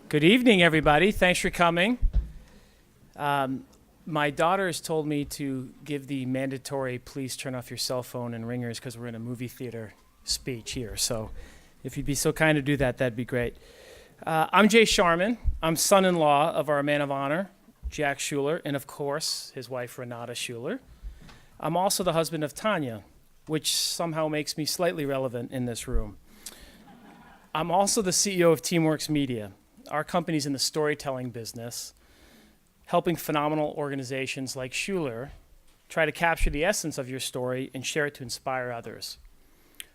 Good evening, everybody. Thanks for coming. My daughter has told me to give the mandatory please turn off your cell phone and ringers because we're in a movie theater speech here. So if you'd be so kind to do that, that'd be great. I'm Jay Sharman. I'm son-in-law of our man of honor, Jack Schuler, and of course, his wife, Renata Schuler. I'm also the husband of Tanya, which somehow makes me slightly relevant in this room. I'm also the CEO of Teamworks Media. Our company's in the storytelling business, helping phenomenal organizations like Schuler try to capture the essence of your story and share it to inspire others.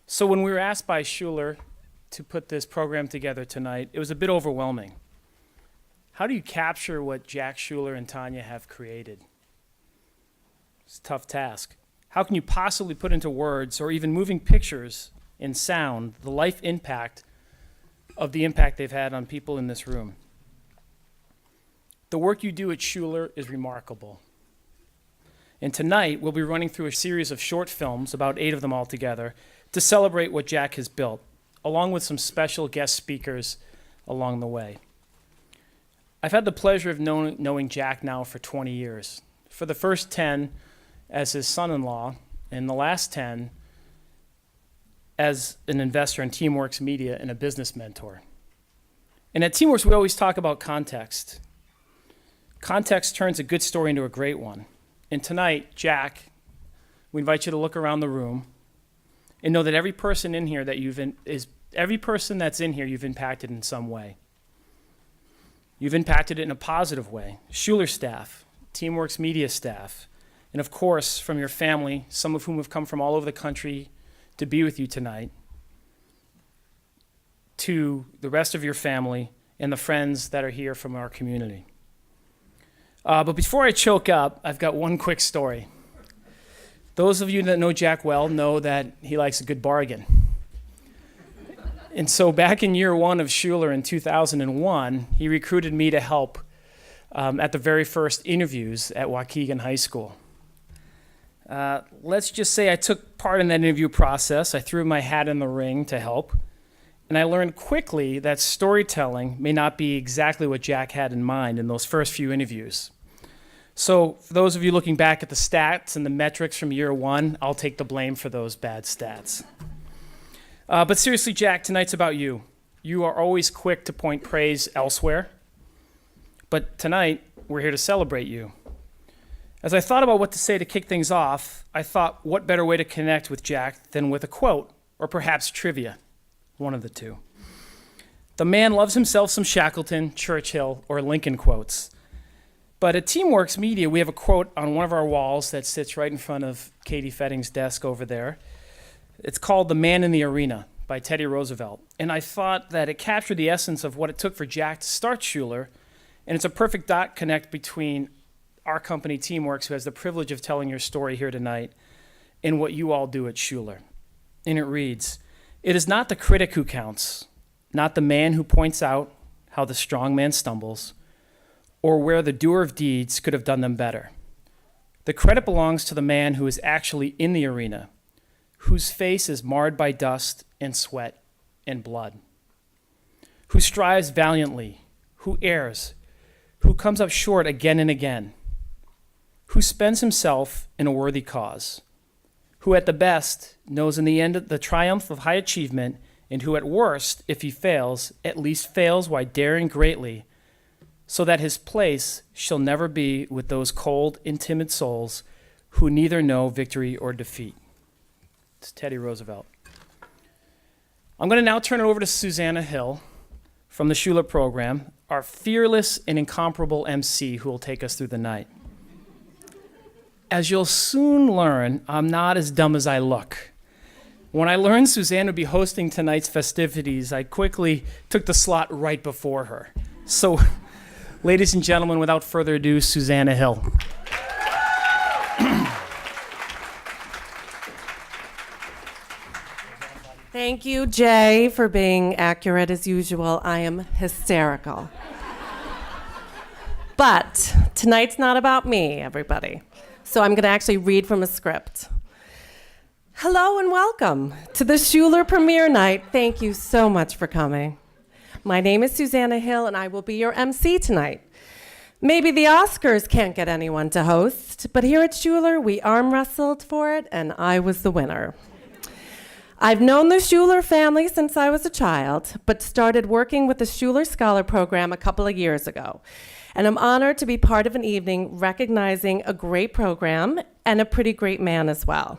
So when we were asked by Schuler to put this program together tonight, it was a bit overwhelming. How do you capture what Jack Schuler and Tanya have created? It's a tough task. How can you possibly put into words or even moving pictures and sound the life impact of the impact they've had on people in this room? The work you do at Schuler is remarkable. And tonight, we'll be running through a series of short films, about 8 of them altogether, to celebrate what Jack has built, along with some special guest speakers along the way. I've had the pleasure of knowing Jack now for 20 years. For the first 10 as his son-in-law, and the last 10 as an investor in Teamworks Media and a business mentor. And at Teamworks, we always talk about context. Context turns a good story into a great one. And tonight, Jack, we invite you to look around the room and know that every person in here that every person that's in here you've impacted in some way. You've impacted it in a positive way. Schuler staff, Teamworks Media staff, and of course, from your family, some of whom have come from all over the country to be with you tonight, to the rest of your family and the friends that are here from our community. But before I choke up, I've got one quick story. Those of you that know Jack well know that he likes a good bargain. And so back in year 1 of Schuler in 2001, he recruited me to help at the very first interviews at Waukegan High School. Let's just say I took part in that interview process. I threw my hat in the ring to help. And I learned quickly that storytelling may not be exactly what Jack had in mind in those first few interviews. So for those of you looking back at the stats and the metrics from year 1, I'll take the blame for those bad stats. But seriously, Jack, tonight's about you. You are always quick to point praise elsewhere. But tonight, we're here to celebrate you. As I thought about what to say to kick things off, I thought, what better way to connect with Jack than with a quote, or perhaps trivia, one of the two. The man loves himself some Shackleton, Churchill, or Lincoln quotes. But at Teamworks Media, we have a quote on one of our walls that sits right in front of Katie Fetting's desk over there. It's called "The Man in the Arena" by Teddy Roosevelt. And I thought that it captured the essence of what it took for Jack to start Schuler, and it's a perfect dot connect between our company, Teamworks, who has the privilege of telling your story here tonight, and what you all do at Schuler. And it reads, "It is not the critic who counts, not the man who points out how the strong man stumbles, or where the doer of deeds could have done them better. The credit belongs to the man who is actually in the arena, whose face is marred by dust and sweat and blood, who strives valiantly, who errs, who comes up short again and again, who spends himself in a worthy cause, who at the best knows in the end the triumph of high achievement, and who at worst, if he fails, at least fails while daring greatly, so that his place shall never be with those cold and timid souls who neither know victory or defeat." It's Teddy Roosevelt. I'm going to now turn it over to Susanna Hill from the Schuler Program, our fearless and incomparable MC who will take us through the night. As you'll soon learn, I'm not as dumb as I look. When I learned Suzanne would be hosting tonight's festivities, I quickly took the slot right before her. So, ladies and gentlemen, without further ado, Susanna Hill. Thank you, Jay, for being accurate as usual. I am hysterical. But tonight's not about me, everybody. So I'm going to actually read from a script. Hello and welcome to the Schuler premiere night. Thank you so much for coming. My name is Susanna Hill, and I will be your MC tonight. Maybe the Oscars can't get anyone to host, but here at Schuler, we arm wrestled for it, and I was the winner. I've known the Schuler family since I was a child, but started working with the Schuler Scholar Program a couple of years ago. And I'm honored to be part of an evening recognizing a great program and a pretty great man as well.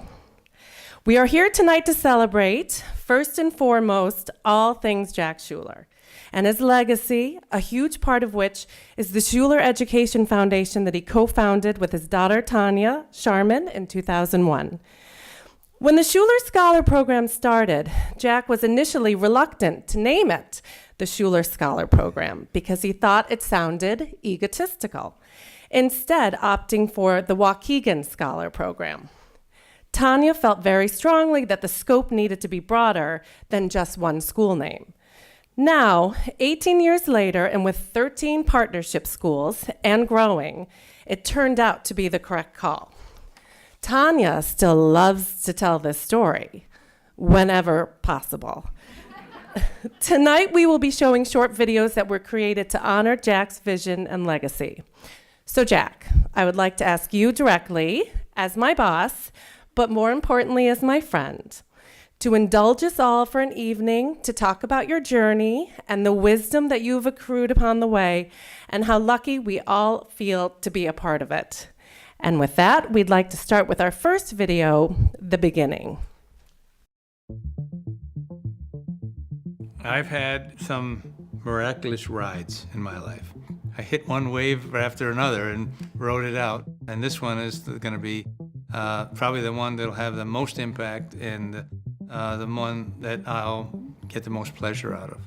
We are here tonight to celebrate, first and foremost, all things Jack Schuler and his legacy, a huge part of which is the Schuler Education Foundation that he co-founded with his daughter Tanya Sharman in 2001. When the Schuler Scholar Program started, Jack was initially reluctant to name it the Schuler Scholar Program because he thought it sounded egotistical, instead opting for the Waukegan Scholar Program. Tanya felt very strongly that the scope needed to be broader than just one school name. Now, 18 years later, and with 13 partnership schools and growing, it turned out to be the correct call. Tanya still loves to tell this story, whenever possible. Tonight, we will be showing short videos that were created to honor Jack's vision and legacy. So Jack, I would like to ask you directly, as my boss, but more importantly as my friend, to indulge us all for an evening to talk about your journey and the wisdom that you've accrued upon the way and how lucky we all feel to be a part of it. And with that, we'd like to start with our first video, The Beginning. I've had some miraculous rides in my life. I hit one wave after another and rode it out. And this one is going to be probably the one that'll have the most impact and the one that I'll get the most pleasure out of.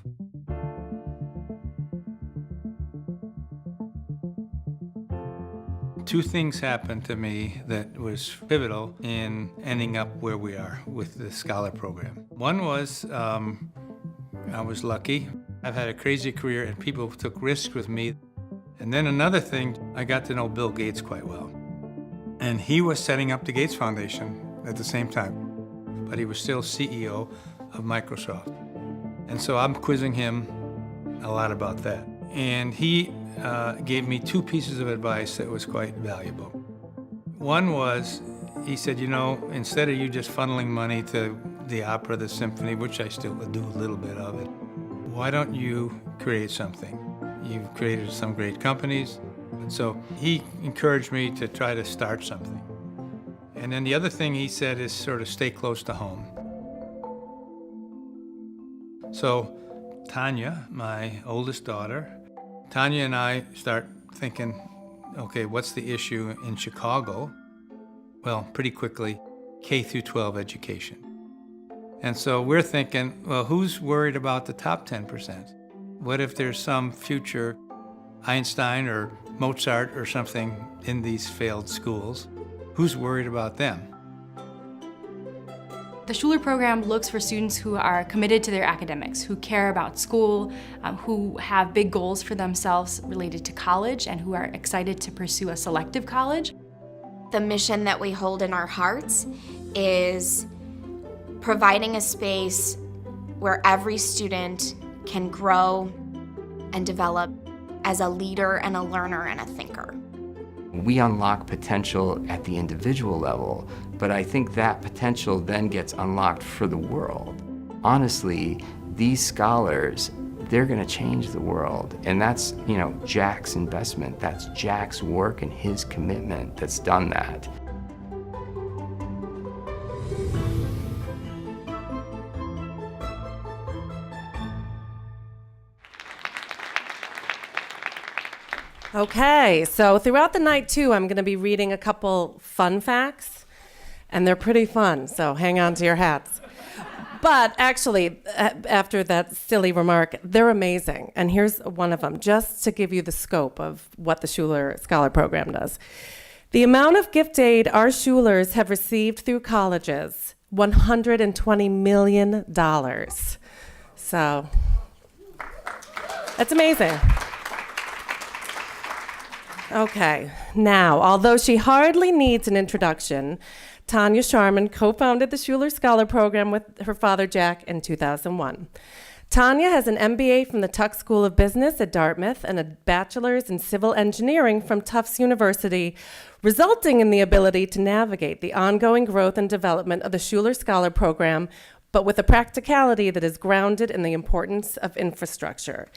Two things happened to me that was pivotal in ending up where we are with the Scholar Program. One was I was lucky. I've had a crazy career and people took risks with me. And then another thing, I got to know Bill Gates quite well. And he was setting up the Gates Foundation at the same time, but he was still CEO of Microsoft. And so I'm quizzing him a lot about that. And he gave me two pieces of advice that was quite valuable. One was, he said, you know, instead of you just funneling money to the opera, the symphony, which I still do a little bit of it, why don't you create something? You've created some great companies. And so he encouraged me to try to start something. And then the other thing he said is sort of stay close to home. So Tanya, my oldest daughter, Tanya and I start thinking, okay, what's the issue in Chicago? Well, pretty quickly, K through 12 education. And so we're thinking, well, who's worried about the top 10%? What if there's some future Einstein or Mozart or something in these failed schools? Who's worried about them? The Schuler program looks for students who are committed to their academics, who care about school, who have big goals for themselves related to college, and who are excited to pursue a selective college. The mission that we hold in our hearts is providing a space where every student can grow and develop as a leader and a learner and a thinker. We unlock potential at the individual level, but I think that potential then gets unlocked for the world. Honestly, these scholars, they're gonna change the world. And that's, you know, Jack's investment. That's Jack's work and his commitment that's done that. Okay, so throughout the night too, I'm gonna be reading a couple fun facts, and they're pretty fun, so hang on to your hats. But actually, after that silly remark, they're amazing. And here's one of them, just to give you the scope of what the Schuler Scholar Program does. The amount of gift aid our Schulers have received through colleges, $120 million. So, that's amazing. Okay, now, although she hardly needs an introduction, Tanya Sharman co-founded the Schuler Scholar Program with her father, Jack, in 2001. Tanya has an MBA from the Tuck School of Business at Dartmouth and a bachelor's in civil engineering from Tufts University, resulting in the ability to navigate the ongoing growth and development of the Schuler Scholar Program, but with a practicality that is grounded in the importance of infrastructure.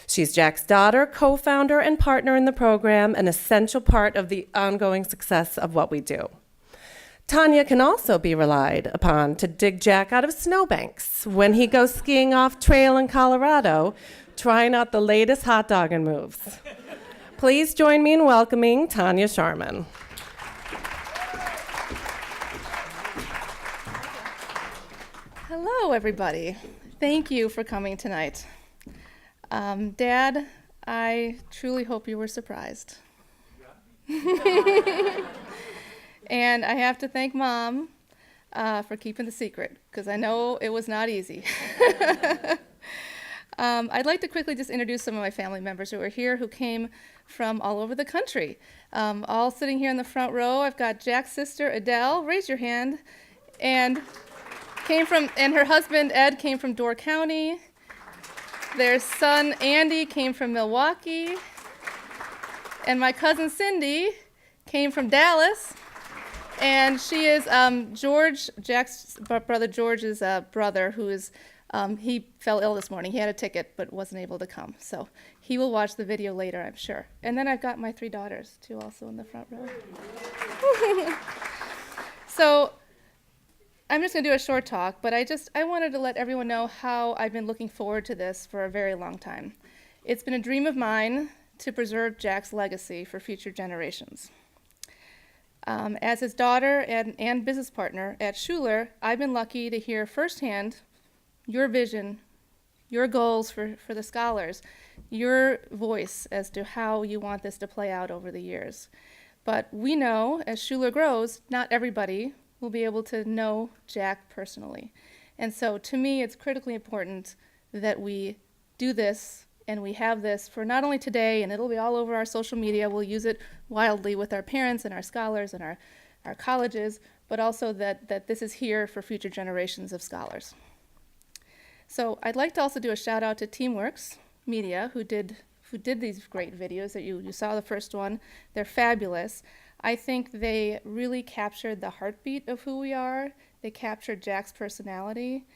She's Jack's daughter, co-founder, and partner in the program, an essential part of the ongoing success of what we do. Tanya can also be relied upon to dig Jack out of snowbanks when he goes skiing off trail in Colorado, trying out the latest hot dogging moves. Please join me in welcoming Tanya Sharman. Hello, everybody. Thank you for coming tonight. Dad, I truly hope you were surprised. And I have to thank Mom for keeping the secret, because I know it was not easy. I'd like to quickly just introduce some of my family members who are here, who came from all over the country. All sitting here in the front row, I've got Jack's sister, Adele, raise your hand, and her husband, Ed, came from Door County. Their son, Andy, came from Milwaukee. And my cousin, Cindy, came from Dallas. And she is George, Jack's brother George's brother, who is, he fell ill this morning. He had a ticket but wasn't able to come. So he will watch the video later, I'm sure. And then I've got my 3 daughters, too, also in the front row. So I'm just going to do a short talk, but I wanted to let everyone know how I've been looking forward to this for a very long time. It's been a dream of mine to preserve Jack's legacy for future generations. As his daughter and business partner at Schuler, I've been lucky to hear firsthand your vision, your goals for the scholars, your voice as to how you want this to play out over the years. But we know, as Schuler grows, not everybody will be able to know Jack personally. And so to me, it's critically important that we do this and we have this for not only today, and it'll be all over our social media, we'll use it wildly with our parents and our scholars and our colleges, but also that this is here for future generations of scholars. So I'd like to also do a shout out to Teamworks Media, who did these great videos that you saw the first one. They're fabulous. I think they really captured the heartbeat of who we are. They captured Jack's personality.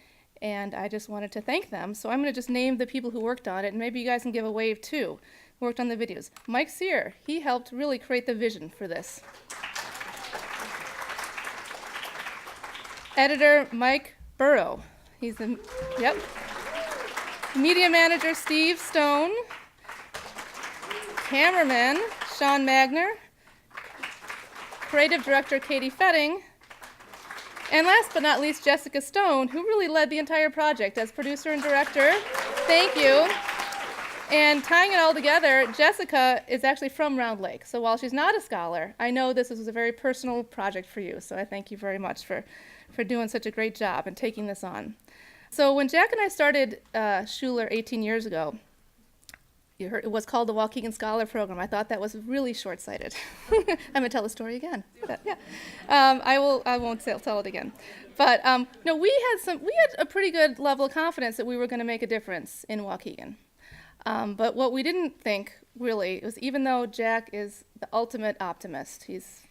And I just wanted to thank them. So I'm going to just name the people who worked on it, and maybe you guys can give a wave too, who worked on the videos. Mike Sear, he helped really create the vision for this. Editor Mike Burrow, he's the, yep. Media manager Steve Stone. Cameraman Sean Magner. Creative director Katie Fetting. And last but not least, Jessica Stone, who really led the entire project as producer and director. Thank you. And tying it all together, Jessica is actually from Round Lake. So while she's not a scholar, I know this was a very personal project for you. So I thank you very much for doing such a great job and taking this on. So when Jack and I started Schuler 18 years ago, you heard it was called the Waukegan Scholar Program. I thought that was really short-sighted. I'm going to tell the story again. But, yeah, I won't tell it again. But no, we had a pretty good level of confidence that we were going to make a difference in Waukegan. But what we didn't think really was, even though Jack is the ultimate optimist, he's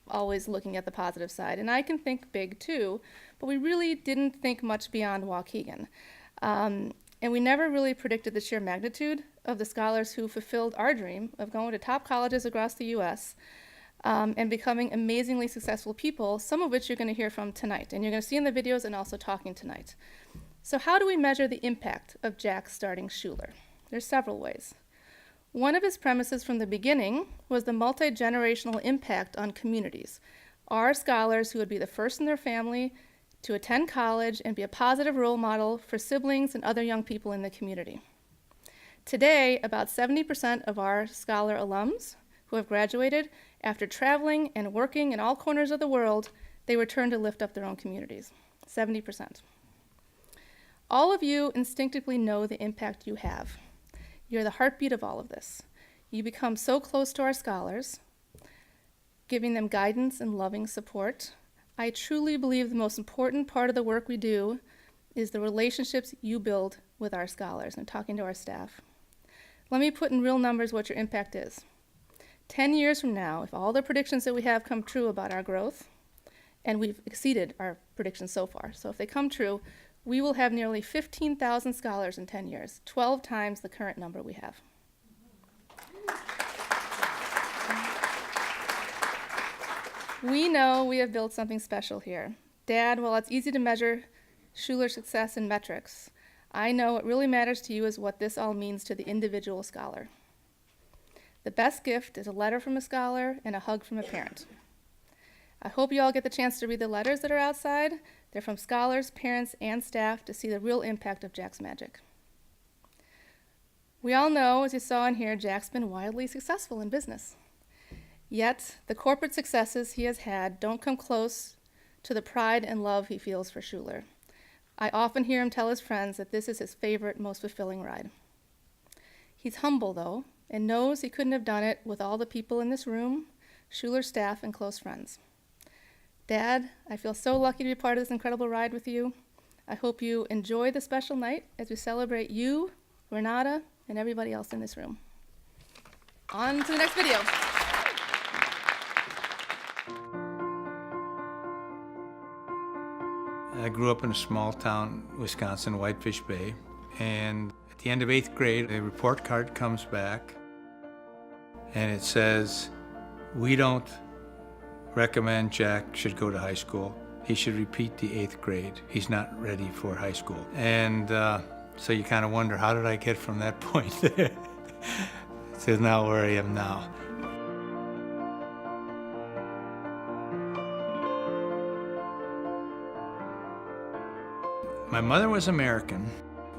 always looking at the positive side, and I can think big too. But we really didn't think much beyond Waukegan. And we never really predicted the sheer magnitude of the scholars who fulfilled our dream of going to top colleges across the U.S. And becoming amazingly successful people, some of which you're going to hear from tonight. And you're going to see in the videos and also talking tonight. So how do we measure the impact of Jack starting Schuler? There's several ways. One of his premises from the beginning was the multi-generational impact on communities. Our scholars who would be the first in their family to attend college and be a positive role model for siblings and other young people in the community. Today, about 70% of our scholar alums who have graduated, after traveling and working in all corners of the world, they return to lift up their own communities. 70%. All of you instinctively know the impact you have. You're the heartbeat of all of this. You become so close to our scholars, giving them guidance and loving support. I truly believe the most important part of the work we do is the relationships you build with our scholars and talking to our staff. Let me put in real numbers what your impact is. 10 years from now, if all the predictions that we have come true about our growth, and we've exceeded our predictions so far, so if they come true, we will have nearly 15,000 scholars in 10 years, 12 times the current number we have. We know we have built something special here. Dad, while it's easy to measure Schuler's success in metrics, I know what really matters to you is what this all means to the individual scholar. The best gift is a letter from a scholar and a hug from a parent. I hope you all get the chance to read the letters that are outside. They're from scholars, parents, and staff to see the real impact of Jack's magic. We all know, as you saw in here, Jack's been wildly successful in business. Yet, the corporate successes he has had don't come close to the pride and love he feels for Schuler. I often hear him tell his friends that this is his favorite, most fulfilling ride. He's humble, though, and knows he couldn't have done it with all the people in this room, Schuler staff, and close friends. Dad, I feel so lucky to be part of this incredible ride with you. I hope you enjoy the special night as we celebrate you, Renata, and everybody else in this room. On to the next video. I grew up in a small town, Wisconsin, Whitefish Bay, and at the end of 8th grade, a report card comes back, and it says, "We don't recommend Jack should go to high school. He should repeat the 8th grade. He's not ready for high school." And so you kind of wonder, how did I get from that point to now where I am now? My mother was American.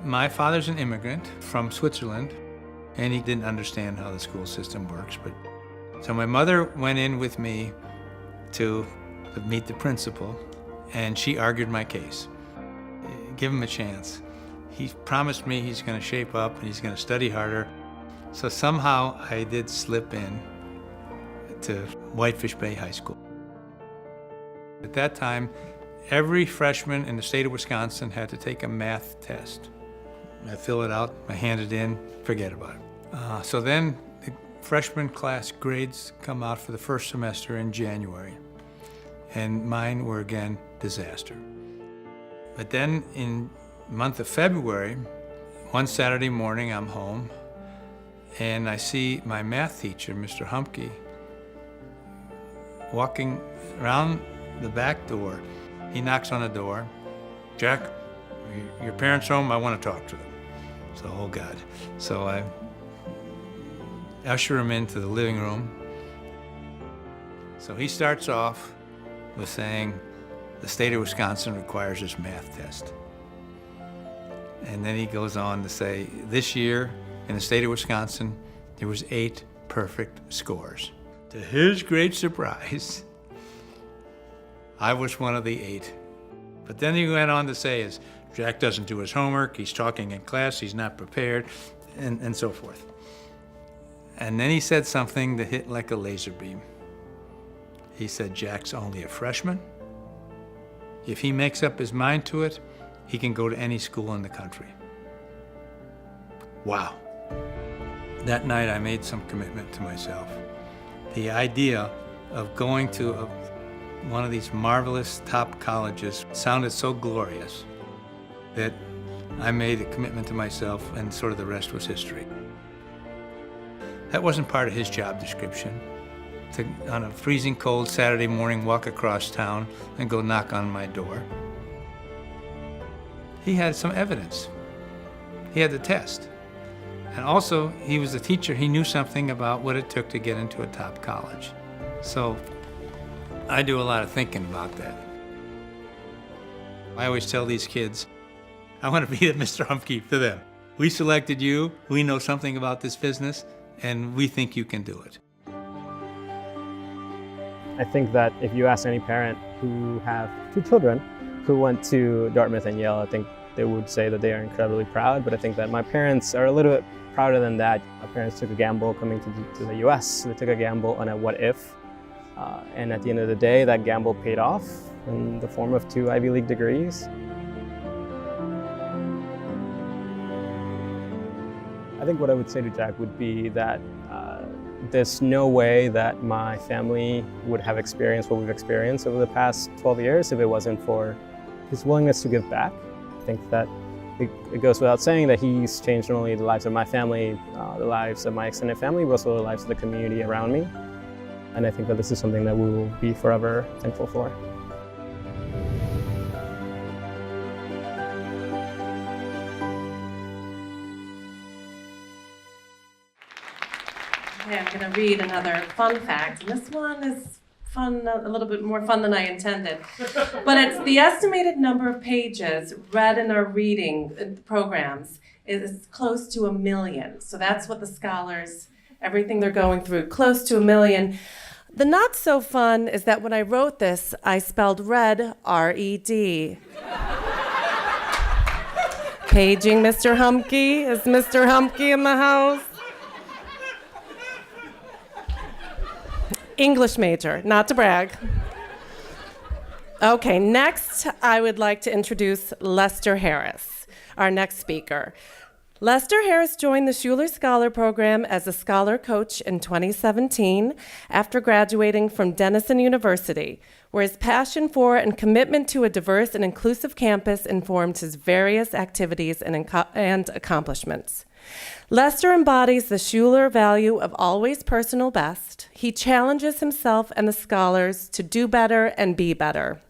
My father's an immigrant from Switzerland, and he didn't understand how the school system works. So my mother went in with me to meet the principal, and she argued my case. Give him a chance. He promised me he's going to shape up and he's going to study harder. So somehow I did slip in to Whitefish Bay High School. At that time, every freshman in the state of Wisconsin had to take a math test. I fill it out, I hand it in, forget about it. So then the freshman class grades come out for the first semester in January, and mine were again disaster. But then in the month of February, one Saturday morning I'm home, and I see my math teacher, Mr. Humke, walking around the back door. He knocks on the door. "Jack, your parents home? I want to talk to them." So, oh God. So I usher him into the living room. So he starts off with saying, "The state of Wisconsin requires this math test." And then he goes on to say, "This year in the state of Wisconsin, there was 8 perfect scores." To his great surprise, I was one of the 8. But then he went on to say, Jack doesn't do his homework, he's talking in class, he's not prepared, and so forth. And then he said something that hit like a laser beam. He said, "Jack's only a freshman. If he makes up his mind to it, he can go to any school in the country." Wow. That night I made some commitment to myself. The idea of going to one of these marvelous top colleges sounded so glorious that I made a commitment to myself, and sort of the rest was history. That wasn't part of his job description, to, on a freezing cold Saturday morning, walk across town and go knock on my door. He had some evidence. He had the test. And also, he was a teacher. He knew something about what it took to get into a top college. So I do a lot of thinking about that. I always tell these kids, I want to be the Mr. Humke to them. We selected you, we know something about this business, and we think you can do it. I think that if you ask any parent who have 2 children who went to Dartmouth and Yale, I think they would say that they are incredibly proud, but I think that my parents are a little bit prouder than that. My parents took a gamble coming to the US. They took a gamble on a what if, and at the end of the day, that gamble paid off in the form of 2 Ivy League degrees. I think what I would say to Jack would be that there's no way that my family would have experienced what we've experienced over the past 12 years if it wasn't for his willingness to give back. I think that it goes without saying that he's changed not only the lives of my family, the lives of my extended family, but also the lives of the community around me. And I think that this is something that we will be forever thankful for. Okay, I'm going to read another fun fact, and this one is fun, a little bit more fun than I intended. But it's the estimated number of pages read in our reading programs is close to 1 million. So that's what the scholars, everything they're going through, close to 1 million. The not so fun is that when I wrote this, I spelled red, R-E-D. Paging Mr. Humke. Is Mr. Humke in the house? English major, not to brag. Okay, next I would like to introduce Lester Harris, our next speaker. Lester Harris joined the Schuler Scholar Program as a scholar coach in 2017 after graduating from Denison University, where his passion for and commitment to a diverse and inclusive campus informed his various activities and accomplishments. Lester embodies the Schuler value of always personal best. He challenges himself and the scholars to do better and be better.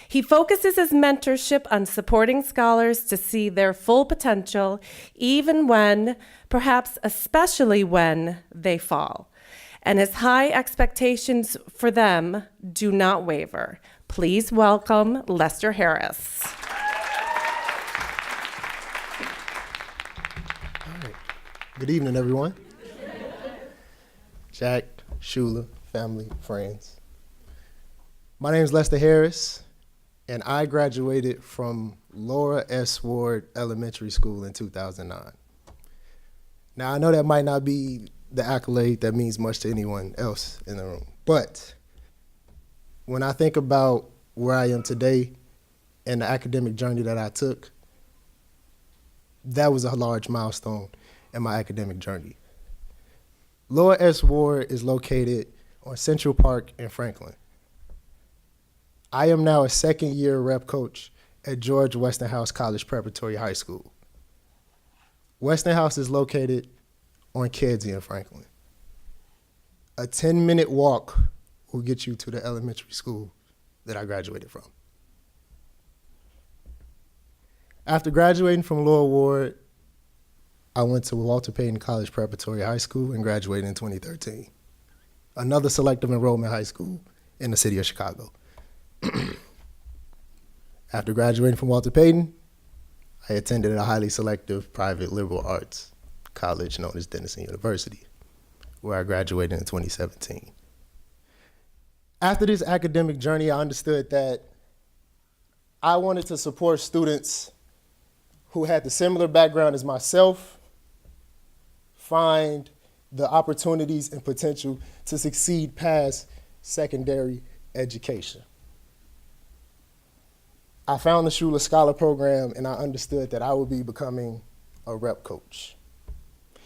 He focuses his mentorship on supporting scholars to see their full potential, even when, perhaps especially when, they fall. And his high expectations for them do not waver. Please welcome Lester Harris. Good evening, everyone. Jack, Schuler, family, friends. My name is Lester Harris, and I graduated from Laura S. Ward Elementary School in 2009. Now, I know that might not be the accolade that means much to anyone else in the room, but when I think about where I am today and the academic journey that I took, that was a large milestone in my academic journey. Laura S. Ward is located on Central Park in Franklin. I am now a second-year rep coach at George Westinghouse College Preparatory High School. Westinghouse is located on Kedzie in Franklin. A 10-minute walk will get you to the elementary school that I graduated from. After graduating from Laura Ward, I went to Walter Payton College Preparatory High School and graduated in 2013. Another selective enrollment high school in the city of Chicago. After graduating from Walter Payton, I attended a highly selective private liberal arts college known as Denison University, where I graduated in 2017. After this academic journey, I understood that I wanted to support students who had the similar background as myself, find the opportunities and potential to succeed past secondary education. I found the Schuler Scholar Program, and I understood that I would be becoming a rep coach.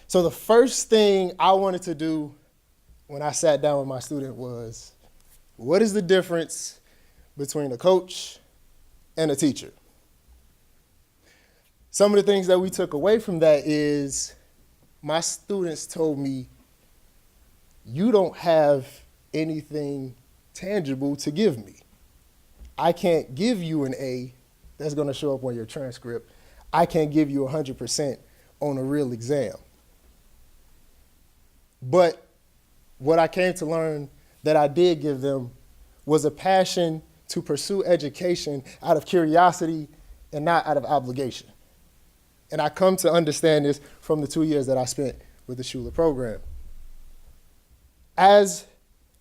So the first thing I wanted to do when I sat down with my student was, what is the difference between a coach and a teacher? Some of the things that we took away from that is my students told me, you don't have anything tangible to give me. I can't give you an A that's gonna show up on your transcript. I can't give you 100% on a real exam. But what I came to learn that I did give them was a passion to pursue education out of curiosity and not out of obligation. And I come to understand this from the 2 years that I spent with the Schuler program. As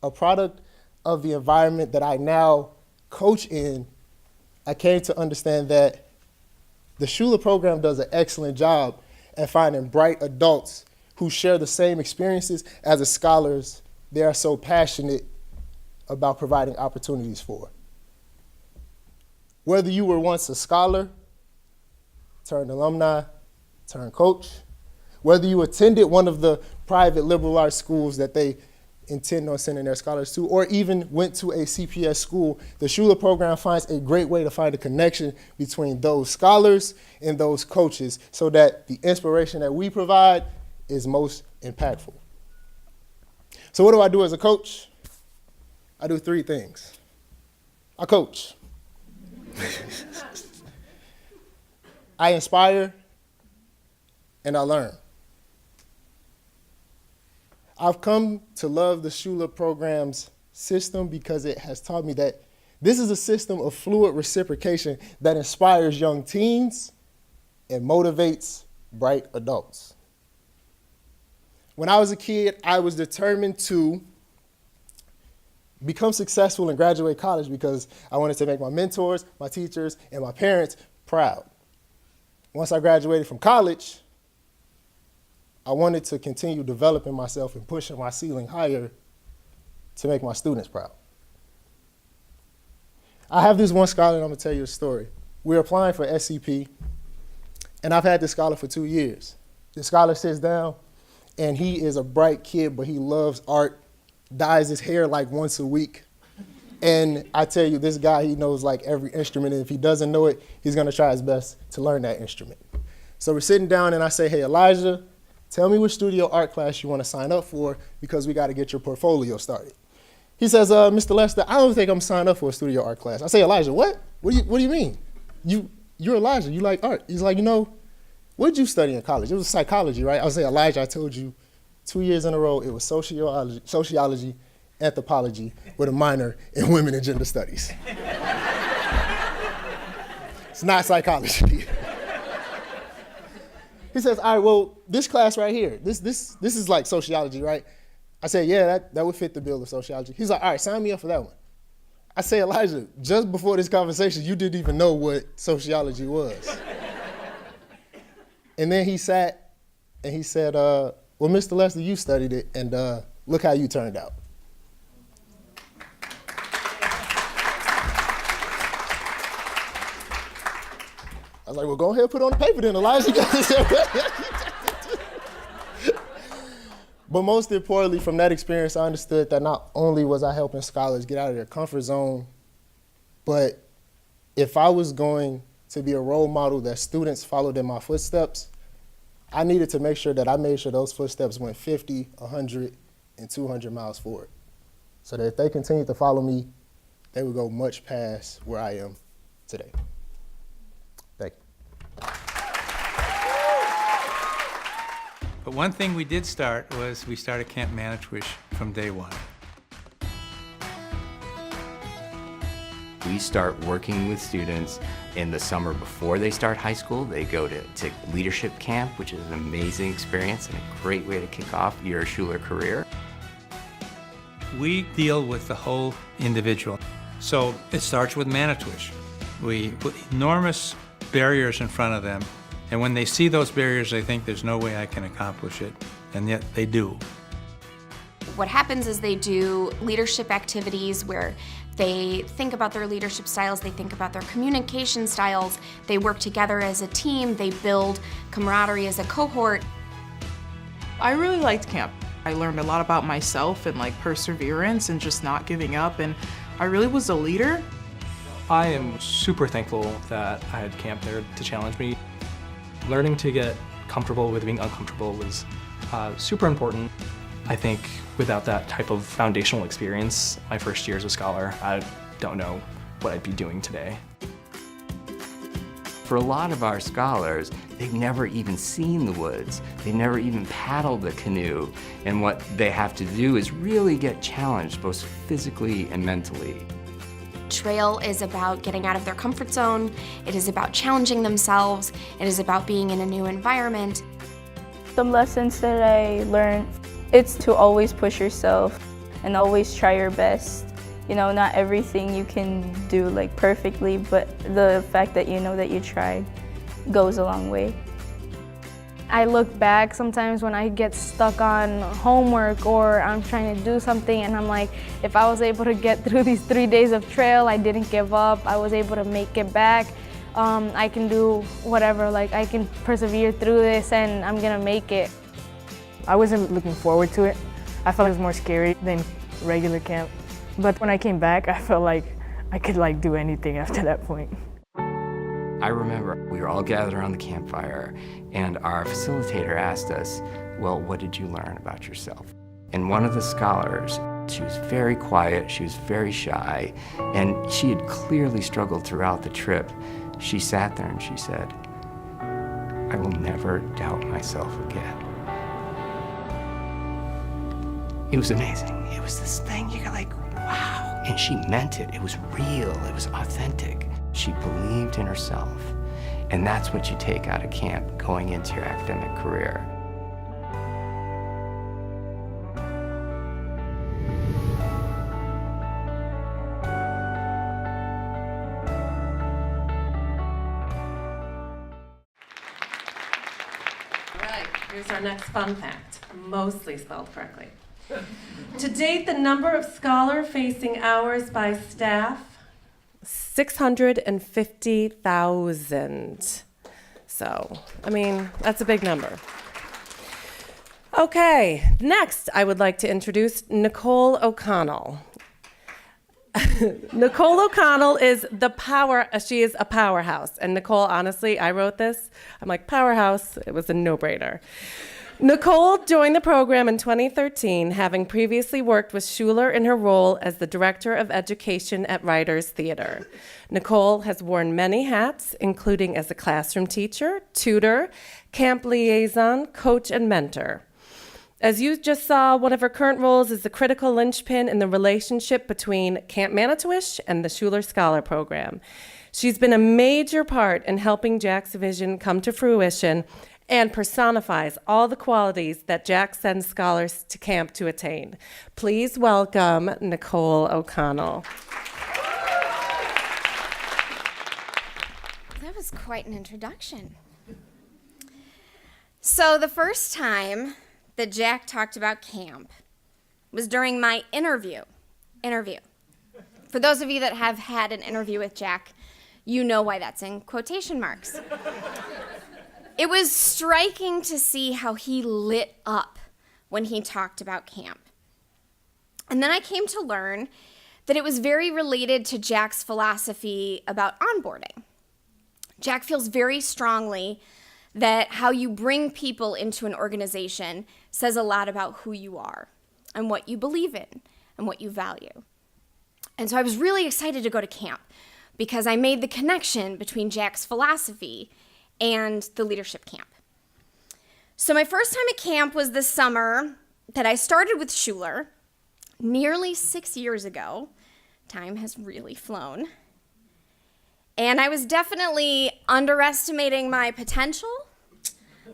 a product of the environment that I now coach in, I came to understand that the Schuler program does an excellent job at finding bright adults who share the same experiences as the scholars they are so passionate about providing opportunities for. Whether you were once a scholar, turned alumni, turned coach, Whether you attended one of the private liberal arts schools that they intend on sending their scholars to, or even went to a CPS school, the Schuler program finds a great way to find a connection between those scholars and those coaches so that the inspiration that we provide is most impactful. So what do I do as a coach? I do 3 things. I coach. I inspire, and I learn. I've come to love the Schuler program's system because it has taught me that this is a system of fluid reciprocation that inspires young teens and motivates bright adults. When I was a kid, I was determined to become successful and graduate college because I wanted to make my mentors, my teachers, and my parents proud. Once I graduated from college, I wanted to continue developing myself and pushing my ceiling higher to make my students proud. I have this one scholar, and I'm gonna tell you a story. We're applying for SCP, and I've had this scholar for 2 years. The scholar sits down, and he is a bright kid, but he loves art, dyes his hair like once a week. And I tell you, this guy, he knows like every instrument, and if he doesn't know it, he's gonna try his best to learn that instrument. So we're sitting down, and I say, hey, Elijah, tell me which studio art class you wanna sign up for because we gotta get your portfolio started. He says, Mr. Lester, I don't think I'm signed up for a studio art class. I say, Elijah, what? What do you mean? You're Elijah, you like art. He's like, what did you study in college? It was psychology, right? I say, Elijah, I told you 2 years in a row, it was sociology, anthropology, with a minor in women and gender studies. It's not psychology. He says, all right, well, this class right here, this is like sociology, right? I said, yeah, that would fit the bill of sociology. He's like, all right, sign me up for that one. I say, Elijah, just before this conversation, you didn't even know what sociology was. And then he sat and he said, well, Mr. Lester, you studied it, and look how you turned out. I was like, well, go ahead and put it on the paper then, Elijah. But most importantly, from that experience, I understood that not only was I helping scholars get out of their comfort zone, but if I was going to be a role model that students followed in my footsteps, I needed to make sure that I made sure those footsteps went 50, 100, and 200 miles forward. So that if they continued to follow me, they would go much past where I am today. Thank you. But one thing we did start was we started Camp Manitwish from day one. We start working with students in the summer before they start high school. They go to leadership camp, which is an amazing experience and a great way to kick off your Schuler career. We deal with the whole individual. So it starts with Manitwish. We put enormous barriers in front of them, and when they see those barriers, they think there's no way I can accomplish it, and yet they do. What happens is they do leadership activities where they think about their leadership styles, they think about their communication styles, they work together as a team, they build camaraderie as a cohort. I really liked camp. I learned a lot about myself and like perseverance and just not giving up, and I really was a leader. I am super thankful that I had camp there to challenge me. Learning to get comfortable with being uncomfortable was super important. I think without that type of foundational experience, my first year as a scholar, I don't know what I'd be doing today. For a lot of our scholars, they've never even seen the woods. They've never even paddled the canoe. And what they have to do is really get challenged, both physically and mentally. Trail is about getting out of their comfort zone. It is about challenging themselves. It is about being in a new environment. Some lessons that I learned, it's to always push yourself and always try your best. You know, not everything you can do like perfectly, but the fact that you know that you tried goes a long way. I look back sometimes when I get stuck on homework or I'm trying to do something and I'm like, if I was able to get through these 3 days of trail, I didn't give up, I was able to make it back. I can do whatever, like I can persevere through this and I'm gonna make it. I wasn't looking forward to it. I felt it was more scary than regular camp. But when I came back, I felt like I could do anything after that point. I remember we were all gathered around the campfire and our facilitator asked us, well, what did you learn about yourself? And one of the scholars, she was very quiet, she was very shy, and she had clearly struggled throughout the trip. She sat there and she said, I will never doubt myself again. It was amazing. It was this thing, you're like, wow. And she meant it. It was real. It was authentic. She believed in herself. And that's what you take out of camp going into your academic career. All right, here's our next fun fact, mostly spelled correctly. To date, the number of scholar-facing hours by staff, 650,000. So, I mean, that's a big number. Okay, next I would like to introduce Nicole O'Connell. Nicole O'Connell is she is a powerhouse. And Nicole, honestly, I wrote this. I'm like, powerhouse, it was a no-brainer. Nicole joined the program in 2013, having previously worked with Schuler in her role as the Director of Education at Writers Theater. Nicole has worn many hats, including as a classroom teacher, tutor, camp liaison, coach, and mentor. As you just saw, one of her current roles is the critical linchpin in the relationship between Camp Manitowish and the Schuler Scholar Program. She's been a major part in helping Jack's vision come to fruition and personifies all the qualities that Jack sends scholars to camp to attain. Please welcome Nicole O'Connell. That was quite an introduction. So the first time that Jack talked about camp was during my interview. For those of you that have had an interview with Jack, you know why that's in quotation marks. It was striking to see how he lit up when he talked about camp. And then I came to learn that it was very related to Jack's philosophy about onboarding. Jack feels very strongly that how you bring people into an organization says a lot about who you are and what you believe in and what you value. And so I was really excited to go to camp because I made the connection between Jack's philosophy and the leadership camp. So my first time at camp was the summer that I started with Schuler, nearly 6 years ago. Time has really flown. And I was definitely underestimating my potential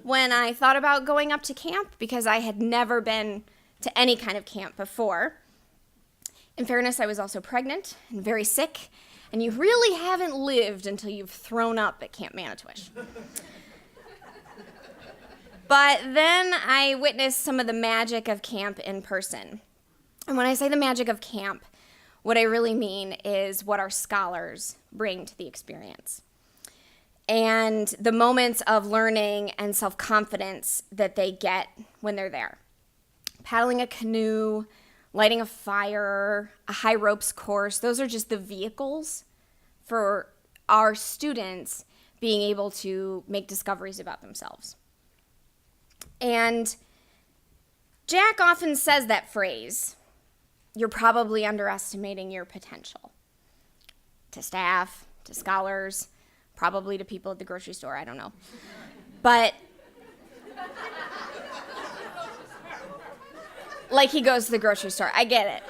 when I thought about going up to camp because I had never been to any kind of camp before. In fairness, I was also pregnant and very sick, and you really haven't lived until you've thrown up at Camp Manitowish. But then I witnessed some of the magic of camp in person. And when I say the magic of camp, what I really mean is what our scholars bring to the experience. And the moments of learning and self-confidence that they get when they're there. Paddling a canoe, lighting a fire, a high ropes course, those are just the vehicles for our students being able to make discoveries about themselves. And Jack often says that phrase, you're probably underestimating your potential. To staff, to scholars, probably to people at the grocery store, I don't know. But like he goes to the grocery store, I get it.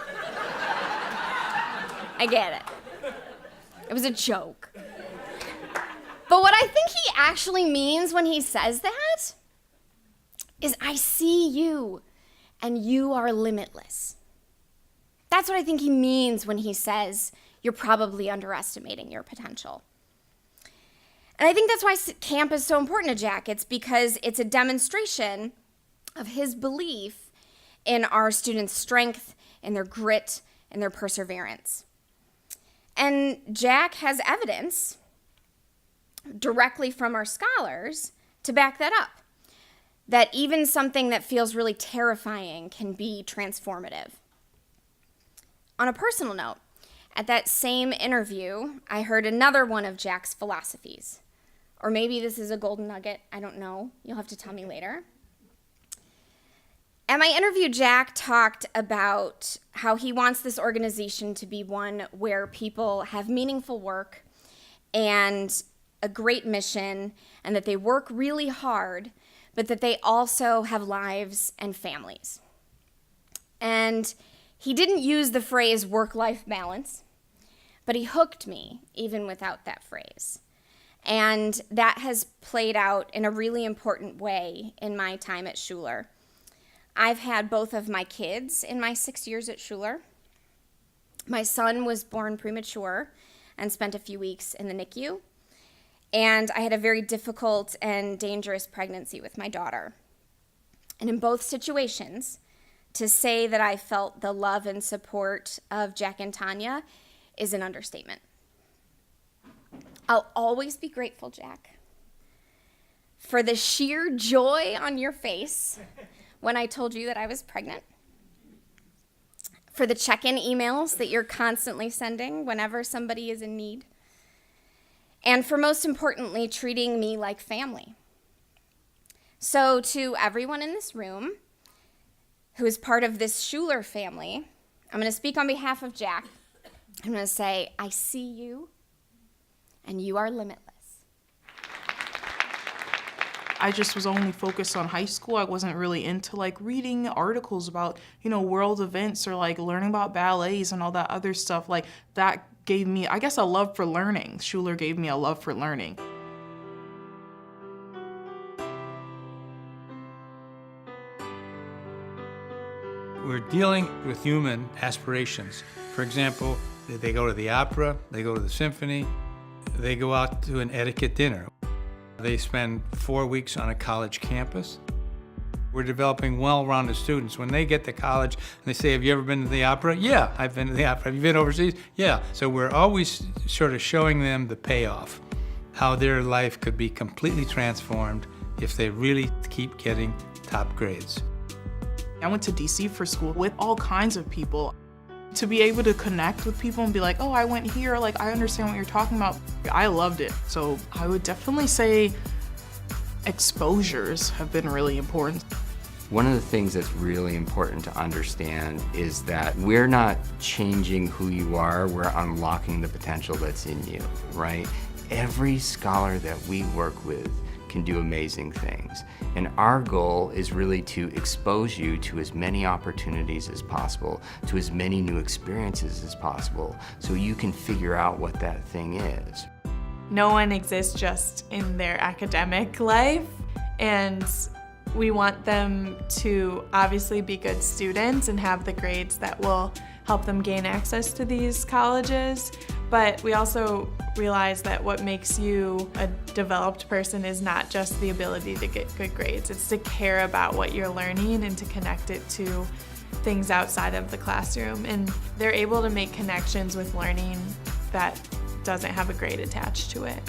It was a joke. But what I think he actually means when he says that is I see you and you are limitless. That's what I think he means when he says you're probably underestimating your potential. And I think that's why camp is so important to Jack. It's because it's a demonstration of his belief in our students' strength, in their grit, and their perseverance. And Jack has evidence directly from our scholars to back that up. That even something that feels really terrifying can be transformative. On a personal note, at that same interview, I heard another one of Jack's philosophies. Or maybe this is a golden nugget, I don't know. You'll have to tell me later. At my interview, Jack talked about how he wants this organization to be one where people have meaningful work and a great mission, and that they work really hard, but that they also have lives and families. And he didn't use the phrase work-life balance, but he hooked me even without that phrase. And that has played out in a really important way in my time at Schuler. I've had both of my kids in my 6 years at Schuler. My son was born premature and spent a few weeks in the NICU. And I had a very difficult and dangerous pregnancy with my daughter. And in both situations, to say that I felt the love and support of Jack and Tanya is an understatement. I'll always be grateful, Jack, for the sheer joy on your face when I told you that I was pregnant, for the check-in emails that you're constantly sending whenever somebody is in need, and for most importantly, treating me like family. So to everyone in this room who is part of this Schuler family, I'm going to speak on behalf of Jack. I'm going to say, I see you, and you are limitless. I just was only focused on high school. I wasn't really into like reading articles about, world events or like learning about ballets and all that other stuff. Like that gave me, I guess, a love for learning. Schuler gave me a love for learning. We're dealing with human aspirations. For example, they go to the opera, they go to the symphony, they go out to an etiquette dinner. They spend 4 weeks on a college campus. We're developing well-rounded students. When they get to college and they say, have you ever been to the opera? Yeah, I've been to the opera. Have you been overseas? Yeah. So we're always sort of showing them the payoff, how their life could be completely transformed if they really keep getting top grades. I went to DC for school with all kinds of people. To be able to connect with people and be like, oh, I went here, like I understand what you're talking about. I loved it. So I would definitely say exposures have been really important. One of the things that's really important to understand is that we're not changing who you are, we're unlocking the potential that's in you, right? Every scholar that we work with can do amazing things. And our goal is really to expose you to as many opportunities as possible, to as many new experiences as possible, so you can figure out what that thing is. No one exists just in their academic life, and we want them to obviously be good students and have the grades that will help them gain access to these colleges, but we also realize that what makes you a developed person is not just the ability to get good grades, it's to care about what you're learning and to connect it to things outside of the classroom. And they're able to make connections with learning that doesn't have a grade attached to it.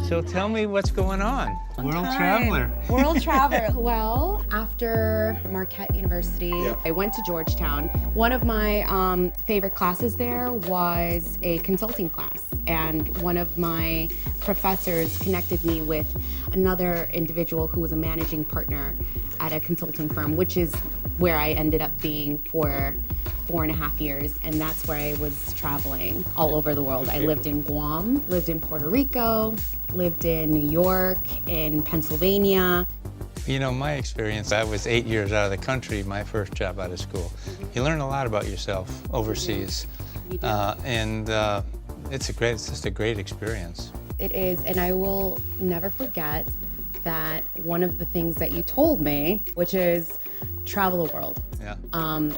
So tell me what's going on. World Traveler. World Traveler. Well, after Marquette University, I went to Georgetown. One of my favorite classes there was a consulting class, and one of my professors connected me with another individual who was a managing partner at a consulting firm, which is where I ended up being for 4.5 years, and that's where I was traveling all over the world. I lived in Guam, lived in Puerto Rico, lived in New York, in Pennsylvania. You know, my experience, I was 8 years out of the country, my first job out of school. You learn a lot about yourself overseas, and it's just a great experience. It is, and I will never forget that one of the things that you told me, which is travel the world.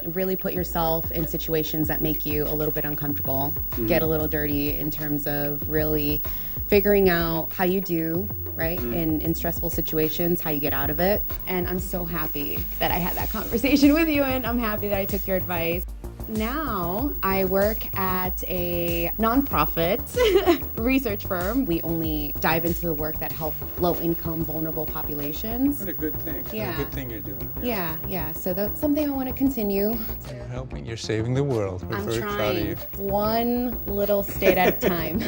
Really put yourself in situations that make you a little bit uncomfortable, get a little dirty in terms of really figuring out how you do, right, in stressful situations, how you get out of it. And I'm so happy that I had that conversation with you, and I'm happy that I took your advice. Now I work at a nonprofit research firm. We only dive into the work that help low-income, vulnerable populations. What a good thing. Yeah. What a good thing you're doing. Yeah. So that's something I want to continue. You're helping. You're saving the world. We're I'm very proud of you. trying one little state at a time.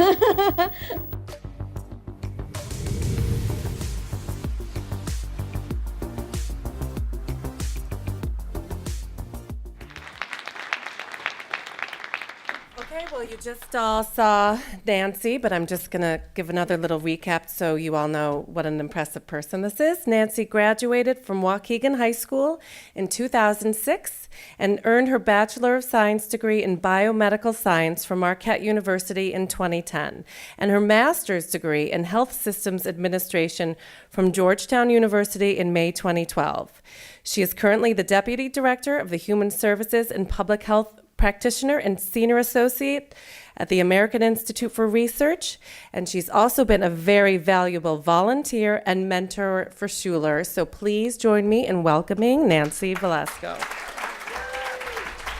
Okay, well, you just all saw Nancy, but I'm just going to give another little recap so you all know what an impressive person this is. Nancy graduated from Waukegan High School in 2006 and earned her Bachelor of Science degree in Biomedical Science from Marquette University in 2010, and her Master's degree in Health Systems Administration from Georgetown University in May 2012. She is currently the Deputy Director of the Human Services and Public Health Practitioner and Senior Associate at the American Institute for Research, and she's also been a very valuable volunteer and mentor for Schuler. So please join me in welcoming Nancy Velasco.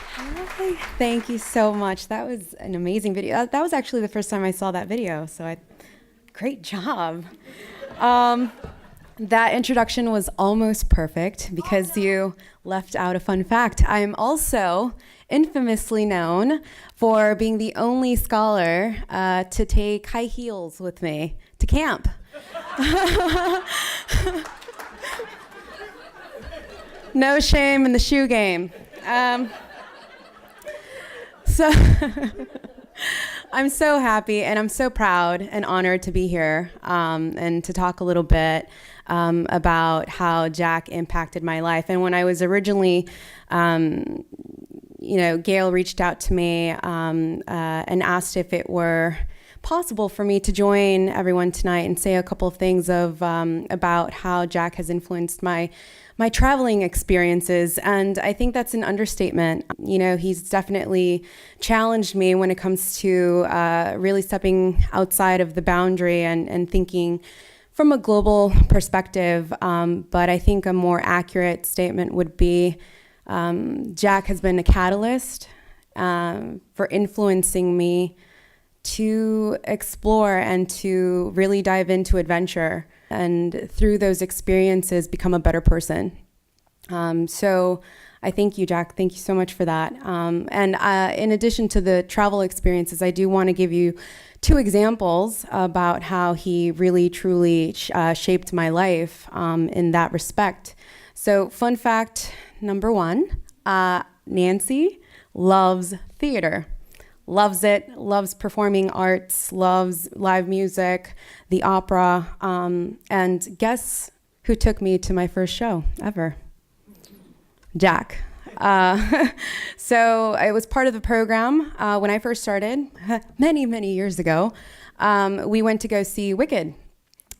Hi, thank you so much. That was an amazing video. That was actually the first time I saw that video, so great job. That introduction was almost perfect because you left out a fun fact. I'm also infamously known for being the only scholar to take high heels with me to camp. No shame in the shoe game. So I'm so happy and I'm so proud and honored to be here and to talk a little bit about how Jack impacted my life. And when I was originally, Gail reached out to me and asked if it were possible for me to join everyone tonight and say a couple of things about how Jack has influenced my traveling experiences. And I think that's an understatement. He's definitely challenged me when it comes to really stepping outside of the boundary and thinking from a global perspective. But I think a more accurate statement would be Jack has been a catalyst for influencing me to explore and to really dive into adventure, and through those experiences become a better person. So I thank you, Jack. Thank you so much for that. And in addition to the travel experiences, I do want to give you two examples about how he really, truly shaped my life in that respect. So fun fact number one, Nancy loves theater. Loves it, loves performing arts, loves live music, the opera, and guess who took me to my first show ever? Jack. So it was part of the program when I first started, many, many years ago. We went to go see Wicked.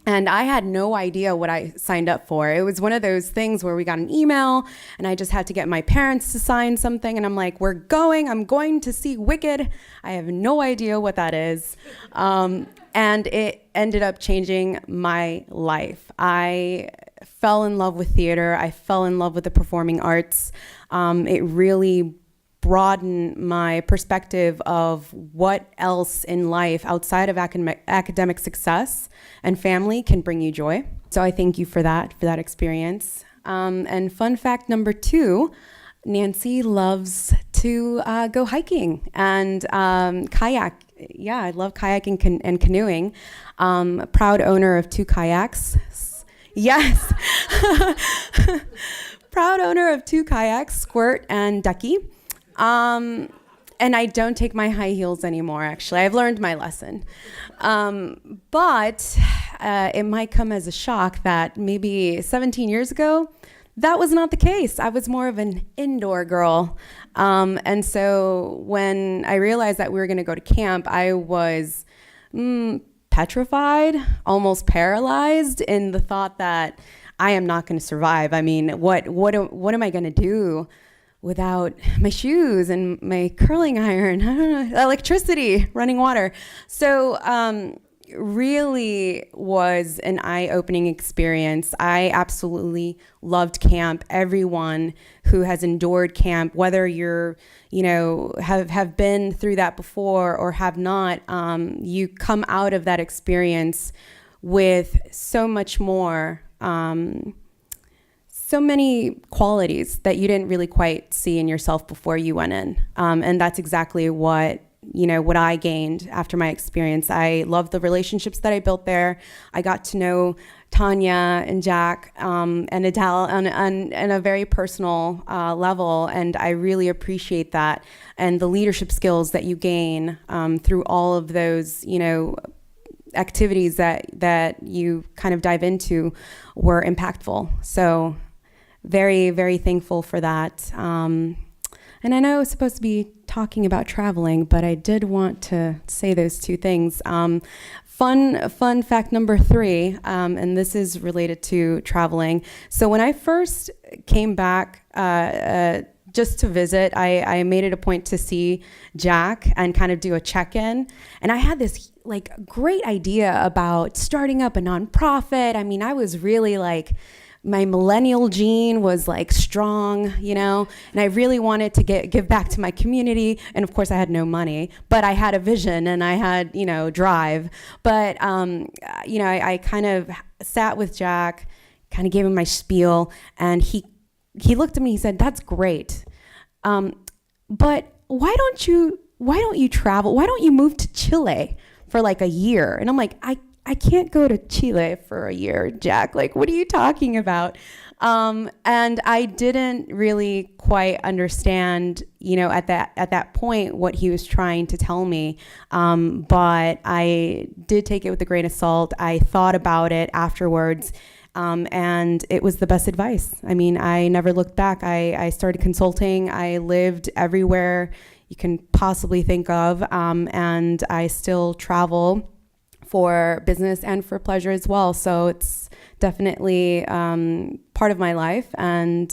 And I had no idea what I signed up for. It was one of those things where we got an email and I just had to get my parents to sign something. And I'm like, I'm going to see Wicked. I have no idea what that is. And it ended up changing my life. I fell in love with theater. I fell in love with the performing arts. It really broaden my perspective of what else in life outside of academic success and family can bring you joy. So I thank you for that experience. And fun fact number two, Nancy loves to go hiking and kayak. Yeah, I love kayaking and canoeing. Proud owner of 2 kayaks. Yes. Proud owner of 2 kayaks, Squirt and Ducky. And I don't take my high heels anymore, actually. I've learned my lesson. But it might come as a shock that maybe 17 years ago, that was not the case. I was more of an indoor girl. And so when I realized that we were going to go to camp, I was petrified, almost paralyzed in the thought that I am not going to survive. I mean, what am I going to do without my shoes and my curling iron, I don't know, electricity, running water. So really was an eye-opening experience. I absolutely loved camp. Everyone who has endured camp, whether you're, have been through that before or have not, you come out of that experience with so much more, so many qualities that you didn't really quite see in yourself before you went in. And that's exactly what I gained after my experience. I love the relationships that I built there. I got to know Tanya and Jack and Adele on a very personal level, and I really appreciate that. And the leadership skills that you gain through all of those, activities that you kind of dive into were impactful. So very, very thankful for that. And I know I was supposed to be talking about traveling, but I did want to say those two things. Fun fact number 3, and this is related to traveling. So when I first came back just to visit, I made it a point to see Jack and kind of do a check-in. And I had this great idea about starting up a nonprofit. I mean, I was really my millennial gene was strong, and I really wanted to give back to my community. And of course I had no money, but I had a vision and I had, drive. But, I kind of sat with Jack, kind of gave him my spiel, and he looked at me, he said, "That's great. But why don't you travel? Why don't you move to Chile for a year?" And I'm like, I can't go to Chile for a year, Jack. What are you talking about? And I didn't really quite understand, at that point what he was trying to tell me. But I did take it with a grain of salt. I thought about it afterwards. And it was the best advice. I mean, I never looked back. I started consulting. I lived everywhere you can possibly think of. And I still travel for business and for pleasure as well. So it's definitely part of my life and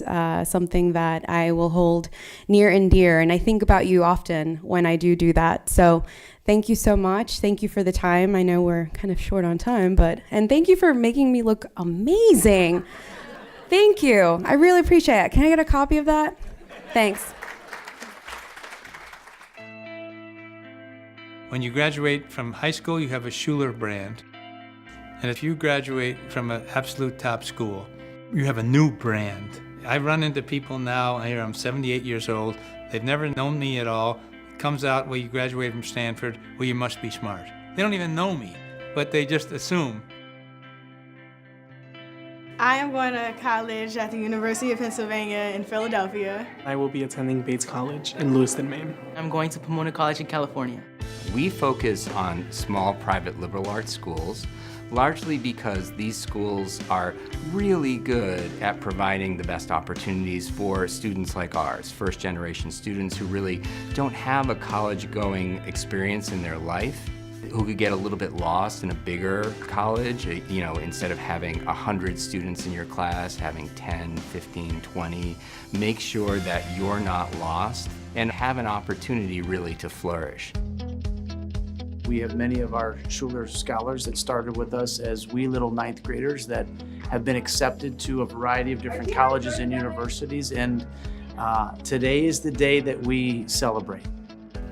something that I will hold near and dear. And I think about you often when I do that. So thank you so much. Thank you for the time. I know we're kind of short on time, and thank you for making me look amazing. Thank you. I really appreciate it. Can I get a copy of that? Thanks. When you graduate from high school, you have a Schuler brand. And if you graduate from an absolute top school, you have a new brand. I run into people now, I'm 78 years old, they've never known me at all. It comes out, well, you graduated from Stanford, well, you must be smart. They don't even know me, but they just assume. I am going to college at the University of Pennsylvania in Philadelphia. I will be attending Bates College in Lewiston, Maine. I'm going to Pomona College in California. We focus on small private liberal arts schools, largely because these schools are really good at providing the best opportunities for students like ours, first-generation students who really don't have a college-going experience in their life, who could get a little bit lost in a bigger college, instead of having 100 students in your class, having 10, 15, 20. Make sure that you're not lost and have an opportunity really to flourish. We have many of our Schuler Scholars that started with us as wee little 9th graders that have been accepted to a variety of different colleges and universities, and today is the day that we celebrate.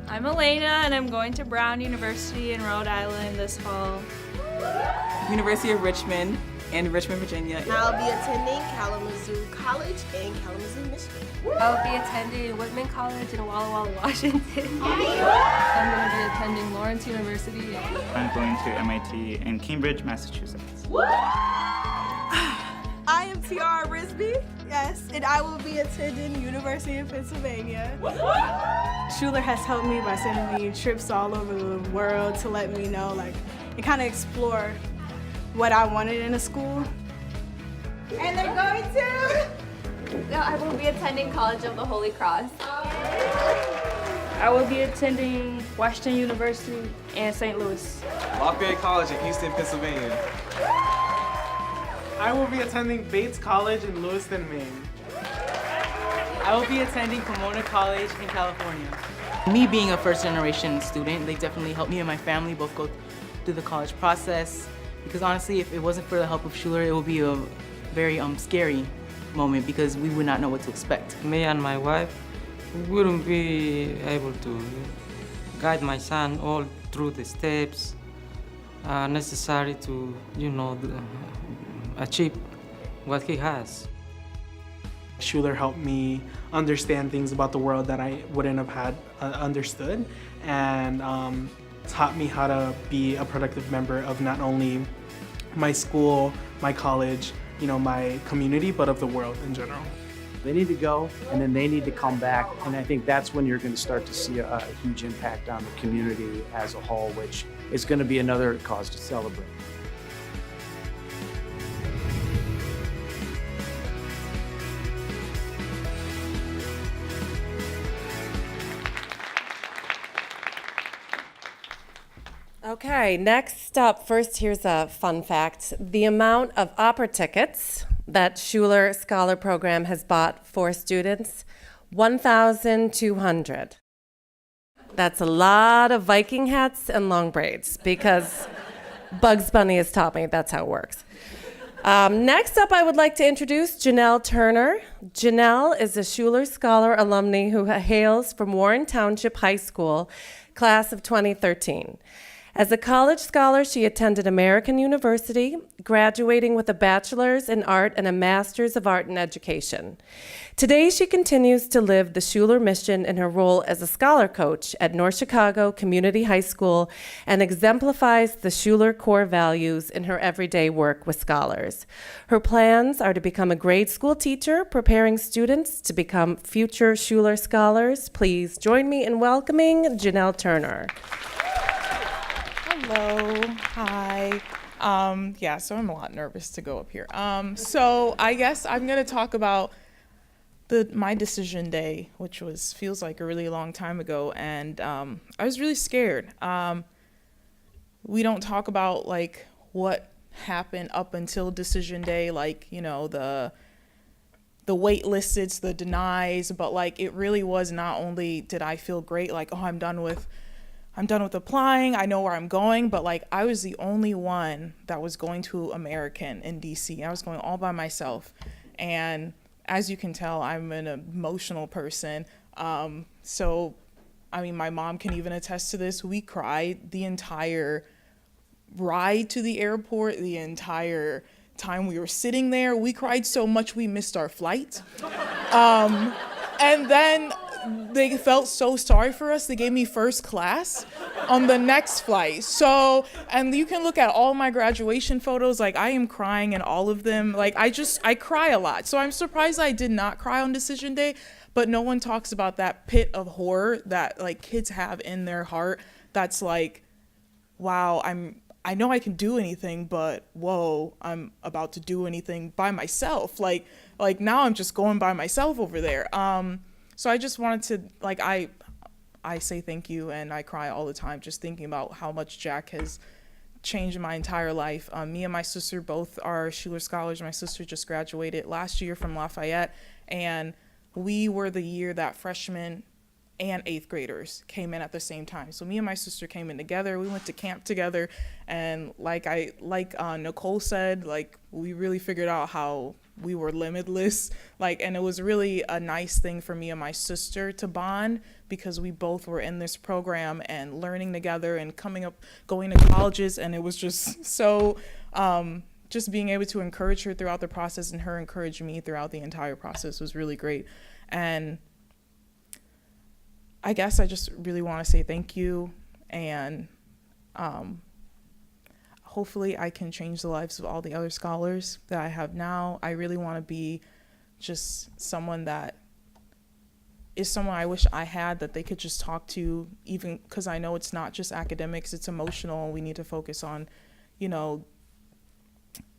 I'm Elena, and I'm going to Brown University in Rhode Island this fall. University of Richmond and Richmond, Virginia. I'll be attending Kalamazoo College in Kalamazoo, Michigan. I'll be attending Whitman College in Walla Walla, Washington. I'm going to be attending Lawrence University. I'm going to MIT in Cambridge, Massachusetts. I am Tiara Risby, yes, and I will be attending University of Pennsylvania. Schuler has helped me by sending me trips all over the world to let me know, and kind of explore what I wanted in a school. And they're going to? No, I will be attending College of the Holy Cross. I will be attending Washington University in St. Louis. Lafayette College in Easton, Pennsylvania. I will be attending Bates College in Lewiston, Maine. I will be attending Pomona College in California. Me being a first-generation student, they definitely helped me and my family both go through the college process. Because honestly, if it wasn't for the help of Schuler, it would be a very scary moment because we would not know what to expect. Me and my wife wouldn't be able to guide my son all through the steps necessary to, achieve what he has. Schuler helped me understand things about the world that I wouldn't have had understood, and taught me how to be a productive member of not only my school, my college, my community, but of the world in general. They need to go, and then they need to come back, and I think that's when you're going to start to see a huge impact on the community as a whole, which is going to be another cause to celebrate. Okay, next up, first here's a fun fact. The amount of opera tickets that Schuler Scholar Program has bought for students, 1,200. That's a lot of Viking hats and long braids because Bugs Bunny has taught me that's how it works. Next up, I would like to introduce Janelle Turner. Janelle is a Schuler Scholar alumni who hails from Warren Township High School, class of 2013. As a college scholar, she attended American University, graduating with a bachelor's in art and a master's of art in education. Today, she continues to live the Schuler mission in her role as a scholar coach at North Chicago Community High School and exemplifies the Schuler core values in her everyday work with scholars. Her plans are to become a grade school teacher, preparing students to become future Schuler scholars. Please join me in welcoming Janelle Turner. Hello, hi. So I'm a lot nervous to go up here. So I guess I'm gonna talk about my decision day, which feels like a really long time ago, and I was really scared. We don't talk about like what happened up until decision day, like the waitlists, the denies, but like it really was not only did I feel great, like I'm done with applying, I know where I'm going, but like I was the only one that was going to American in DC. I was going all by myself. And as you can tell, I'm an emotional person. My mom can even attest to this. We cried the entire ride to the airport, the entire time we were sitting there. We cried so much we missed our flight. And then they felt so sorry for us. They gave me first class on the next flight. So, and you can look at all my graduation photos, like I am crying in all of them. Like I cry a lot. So I'm surprised I did not cry on decision day, but no one talks about that pit of horror that like kids have in their heart. That's like, wow, I know I can do anything, but whoa, I'm about to do anything by myself. Like now I'm just going by myself over there. So I just wanted to, I say thank you and I cry all the time just thinking about how much Jack has changed my entire life. Me and my sister both are Schuler Scholars. My sister just graduated last year from Lafayette, and we were the year that freshmen and 8th graders came in at the same time. So me and my sister came in together. We went to camp together, and like Nicole said, like we really figured out how we were limitless. And it was really a nice thing for me and my sister to bond because we both were in this program and learning together and going to colleges, and it was just so just being able to encourage her throughout the process and her encourage me throughout the entire process was really great. And I guess I just really want to say thank you, and hopefully I can change the lives of all the other scholars that I have now. I really want to be just someone that is someone I wish I had that they could just talk to, even because I know it's not just academics, it's emotional, and we need to focus on,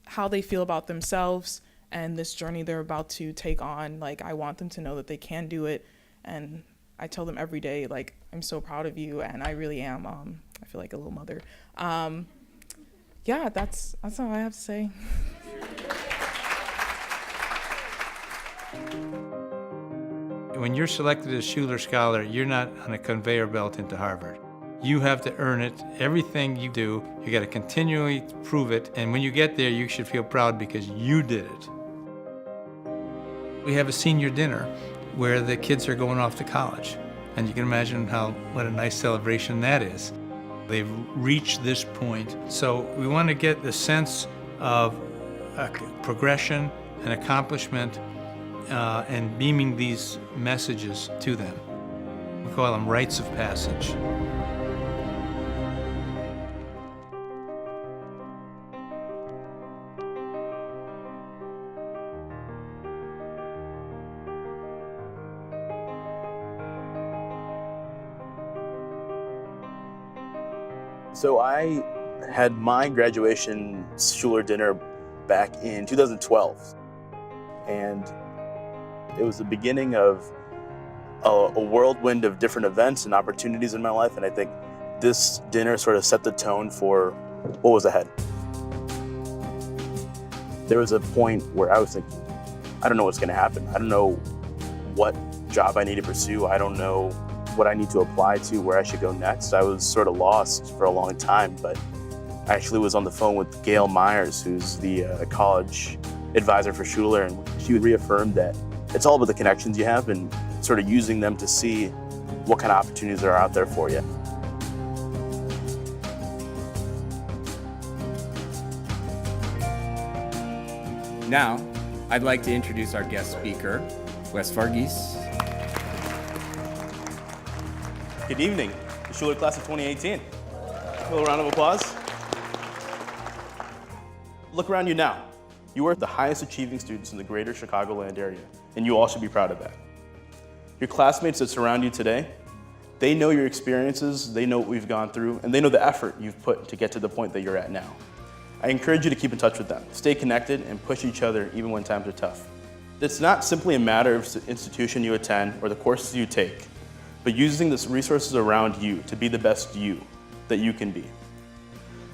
how they feel about themselves and this journey they're about to take on. Like, I want them to know that they can do it, and I tell them every day, like, I'm so proud of you, and I really am. I feel like a little mother. That's all I have to say. When you're selected as Schuler Scholar, you're not on a conveyor belt into Harvard. You have to earn it. Everything you do, you got to continually prove it. And when you get there, you should feel proud because you did it. We have a senior dinner where the kids are going off to college. And you can imagine what a nice celebration that is. They've reached this point. So we want to get the sense of progression and accomplishment and beaming these messages to them. We call them rites of passage. So I had my graduation Schuler dinner back in 2012. And it was the beginning of a whirlwind of different events and opportunities in my life. And I think this dinner sort of set the tone for what was ahead. There was a point where I was thinking, I don't know what's gonna happen. I don't know what job I need to pursue. I don't know what I need to apply to, where I should go next. I was sort of lost for a long time, but I actually was on the phone with Gail Myers, who's the college advisor for Schuler, and she reaffirmed that it's all about the connections you have and sort of using them to see what kind of opportunities are out there for you. Now, I'd like to introduce our guest speaker, Wes Varghese. Good evening, the Schuler class of 2018. A little round of applause. Look around you now. You are the highest achieving students in the greater Chicagoland area, and you all should be proud of that. Your classmates that surround you today, they know your experiences, they know what we've gone through, and they know the effort you've put to get to the point that you're at now. I encourage you to keep in touch with them, stay connected, and push each other even when times are tough. It's not simply a matter of the institution you attend or the courses you take, but using the resources around you to be the best you that you can be.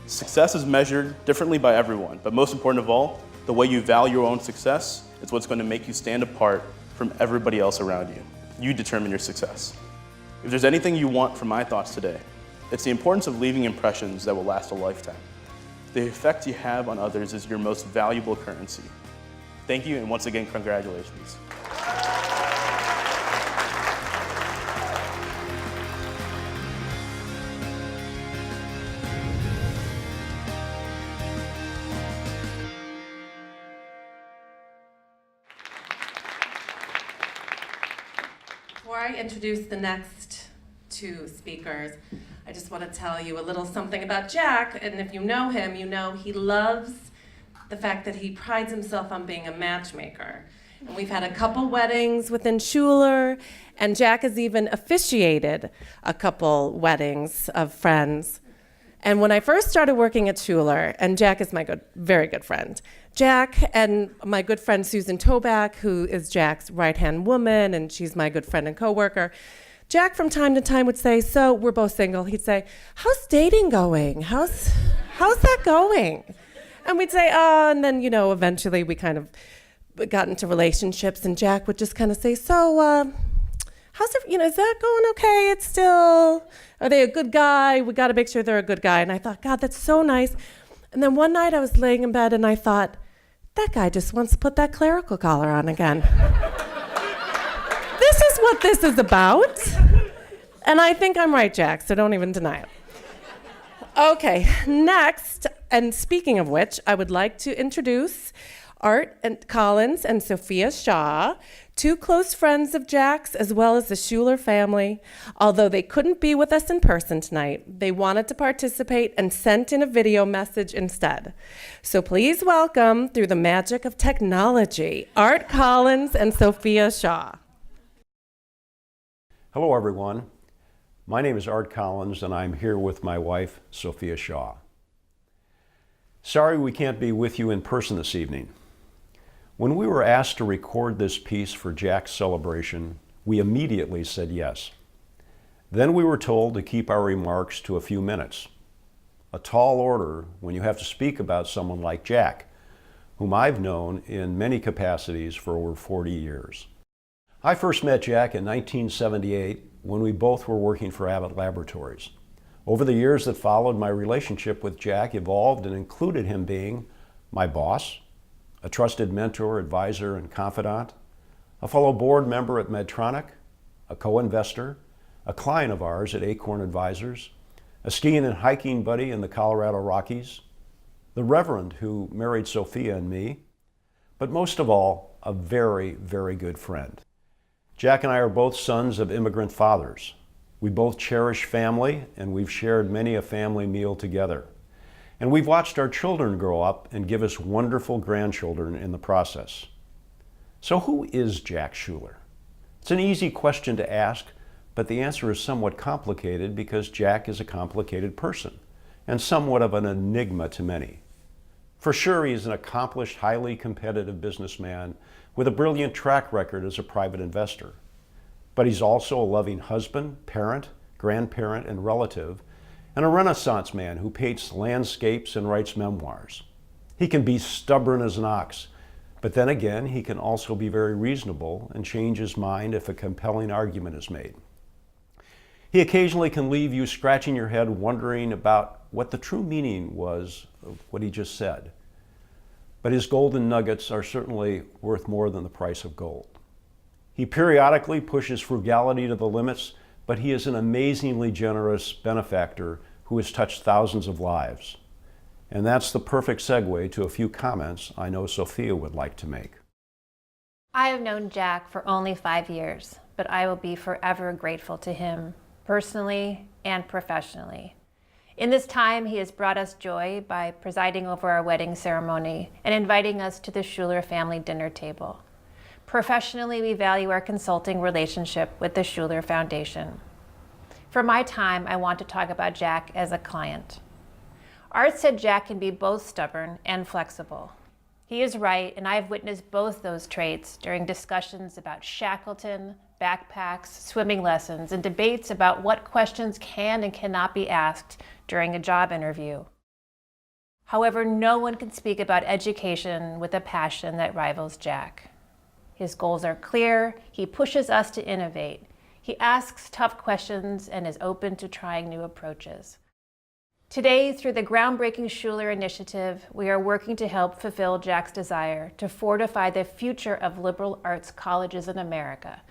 Success is measured differently by everyone, but most important of all, the way you value your own success is what's going to make you stand apart from everybody else around you. You determine your success. If there's anything you want from my thoughts today, it's the importance of leaving impressions that will last a lifetime. The effect you have on others is your most valuable currency. Thank you, and once again, congratulations. Before I introduce the next two speakers, I just want to tell you a little something about Jack. And if you know him, you know he loves the fact that he prides himself on being a matchmaker. And we've had a couple weddings within Schuler, and Jack has even officiated a couple weddings of friends. And when I first started working at Schuler, and Jack is my very good friend, Jack and my good friend Susan Toback, who is Jack's right-hand woman, and she's my good friend and coworker, Jack from time to time would say, so we're both single, he'd say, how's dating going? How's that going? And we'd say, oh, and then, eventually we kind of got into relationships, and Jack would just kind of say, so, how's it, is that going okay? It's still, are they a good guy? We got to make sure they're a good guy. And I thought, God, that's so nice. And then one night I was laying in bed and I thought, that guy just wants to put that clerical collar on again. This is what this is about. And I think I'm right, Jack, so don't even deny it. Okay, next, and speaking of which, I would like to introduce Art Collins and Sophia Shaw, two close friends of Jack's as well as the Schuler family. Although they couldn't be with us in person tonight, they wanted to participate and sent in a video message instead. So please welcome, through the magic of technology, Art Collins and Sophia Shaw. Hello, everyone. My name is Art Collins, and I'm here with my wife, Sophia Shaw. Sorry we can't be with you in person this evening. When we were asked to record this piece for Jack's celebration, we immediately said yes. Then we were told to keep our remarks to a few minutes. A tall order when you have to speak about someone like Jack, whom I've known in many capacities for over 40 years. I first met Jack in 1978 when we both were working for Abbott Laboratories. Over the years that followed, my relationship with Jack evolved and included him being my boss, a trusted mentor, advisor, and confidant, a fellow board member at Medtronic, a co-investor, a client of ours at Acorn Advisors, a skiing and hiking buddy in the Colorado Rockies, the Reverend who married Sophia and me, but most of all, a very, very good friend. Jack and I are both sons of immigrant fathers. We both cherish family, and we've shared many a family meal together. And we've watched our children grow up and give us wonderful grandchildren in the process. So who is Jack Schuler? It's an easy question to ask, but the answer is somewhat complicated because Jack is a complicated person and somewhat of an enigma to many. For sure, he is an accomplished, highly competitive businessman with a brilliant track record as a private investor. But he's also a loving husband, parent, grandparent, and relative, and a Renaissance man who paints landscapes and writes memoirs. He can be stubborn as an ox, but then again, he can also be very reasonable and change his mind if a compelling argument is made. He occasionally can leave you scratching your head wondering about what the true meaning was of what he just said. But his golden nuggets are certainly worth more than the price of gold. He periodically pushes frugality to the limits, but he is an amazingly generous benefactor who has touched thousands of lives. And that's the perfect segue to a few comments I know Sophia would like to make. I have known Jack for only 5 years, but I will be forever grateful to him, personally and professionally. In this time, he has brought us joy by presiding over our wedding ceremony and inviting us to the Schuler family dinner table. Professionally, we value our consulting relationship with the Schuler Foundation. For my time, I want to talk about Jack as a client. Art said Jack can be both stubborn and flexible. He is right, and I have witnessed both those traits during discussions about Shackleton, backpacks, swimming lessons, and debates about what questions can and cannot be asked during a job interview. However, no one can speak about education with a passion that rivals Jack. His goals are clear, he pushes us to innovate, he asks tough questions, and is open to trying new approaches. Today, through the groundbreaking Schuler Initiative, we are working to help fulfill Jack's desire to fortify the future of liberal arts colleges in America.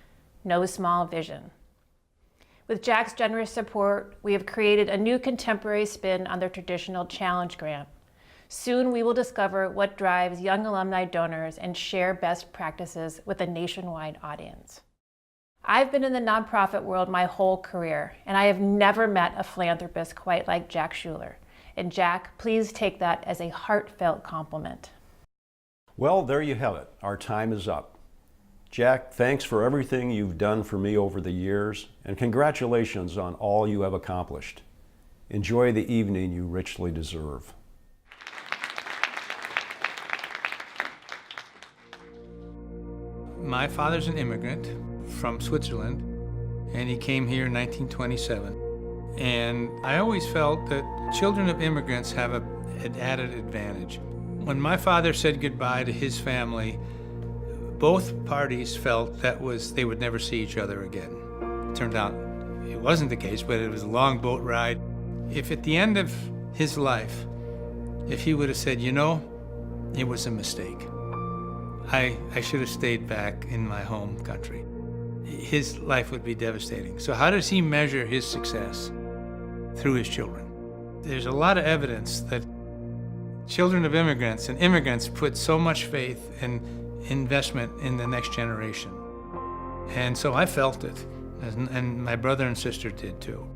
No small vision. With Jack's generous support, we have created a new contemporary spin on the traditional challenge grant. Soon we will discover what drives young alumni donors and share best practices with a nationwide audience. I've been in the nonprofit world my whole career, and I have never met a philanthropist quite like Jack Schuler. And Jack, please take that as a heartfelt compliment. Well, there you have it. Our time is up. Jack, thanks for everything you've done for me over the years, and congratulations on all you have accomplished. Enjoy the evening you richly deserve. My father's an immigrant from Switzerland, and he came here in 1927. And I always felt that children of immigrants have an added advantage. When my father said goodbye to his family, both parties felt that they would never see each other again. It turned out it wasn't the case, but it was a long boat ride. If at the end of his life, if he would have said, you know, it was a mistake. I should have stayed back in my home country. His life would be devastating. So how does he measure his success? Through his children. There's a lot of evidence that children of immigrants and immigrants put so much faith and investment in the next generation. And so I felt it, and my brother and sister did too.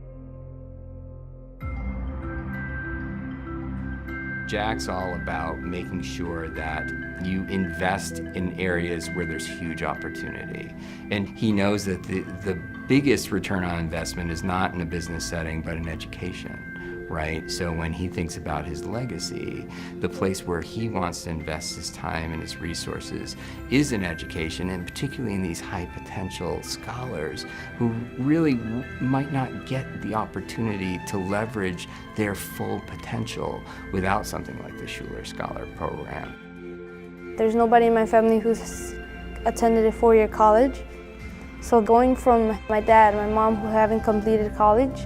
Jack's all about making sure that you invest in areas where there's huge opportunity. And he knows that the biggest return on investment is not in a business setting, but in education, right? So when he thinks about his legacy, the place where he wants to invest his time and his resources is in education, and particularly in these high potential scholars who really might not get the opportunity to leverage their full potential without something like the Schuler Scholar Program. There's nobody in my family who's attended a four-year college, So going from my dad, my mom who haven't completed college,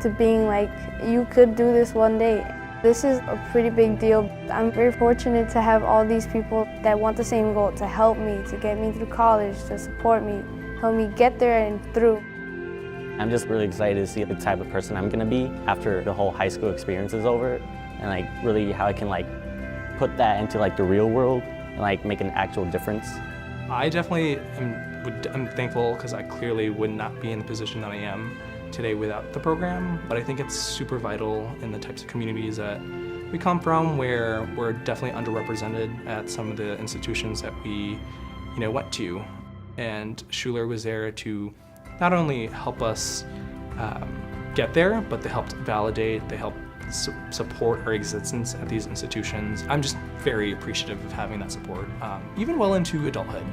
to being like, you could do this one day. This is a pretty big deal. I'm very fortunate to have all these people that want the same goal, to help me, to get me through college, to support me, help me get there and through. I'm just really excited to see the type of person I'm gonna be after the whole high school experience is over, and like really how I can like put that into like the real world and like make an actual difference. I definitely am thankful because I clearly would not be in the position that I am today without the program, but I think it's super vital in the types of communities that we come from, where we're definitely underrepresented at some of the institutions that we went to. And Schuler was there to not only help us get there, but they helped validate, they helped support our existence at these institutions. I'm just very appreciative of having that support, even well into adulthood.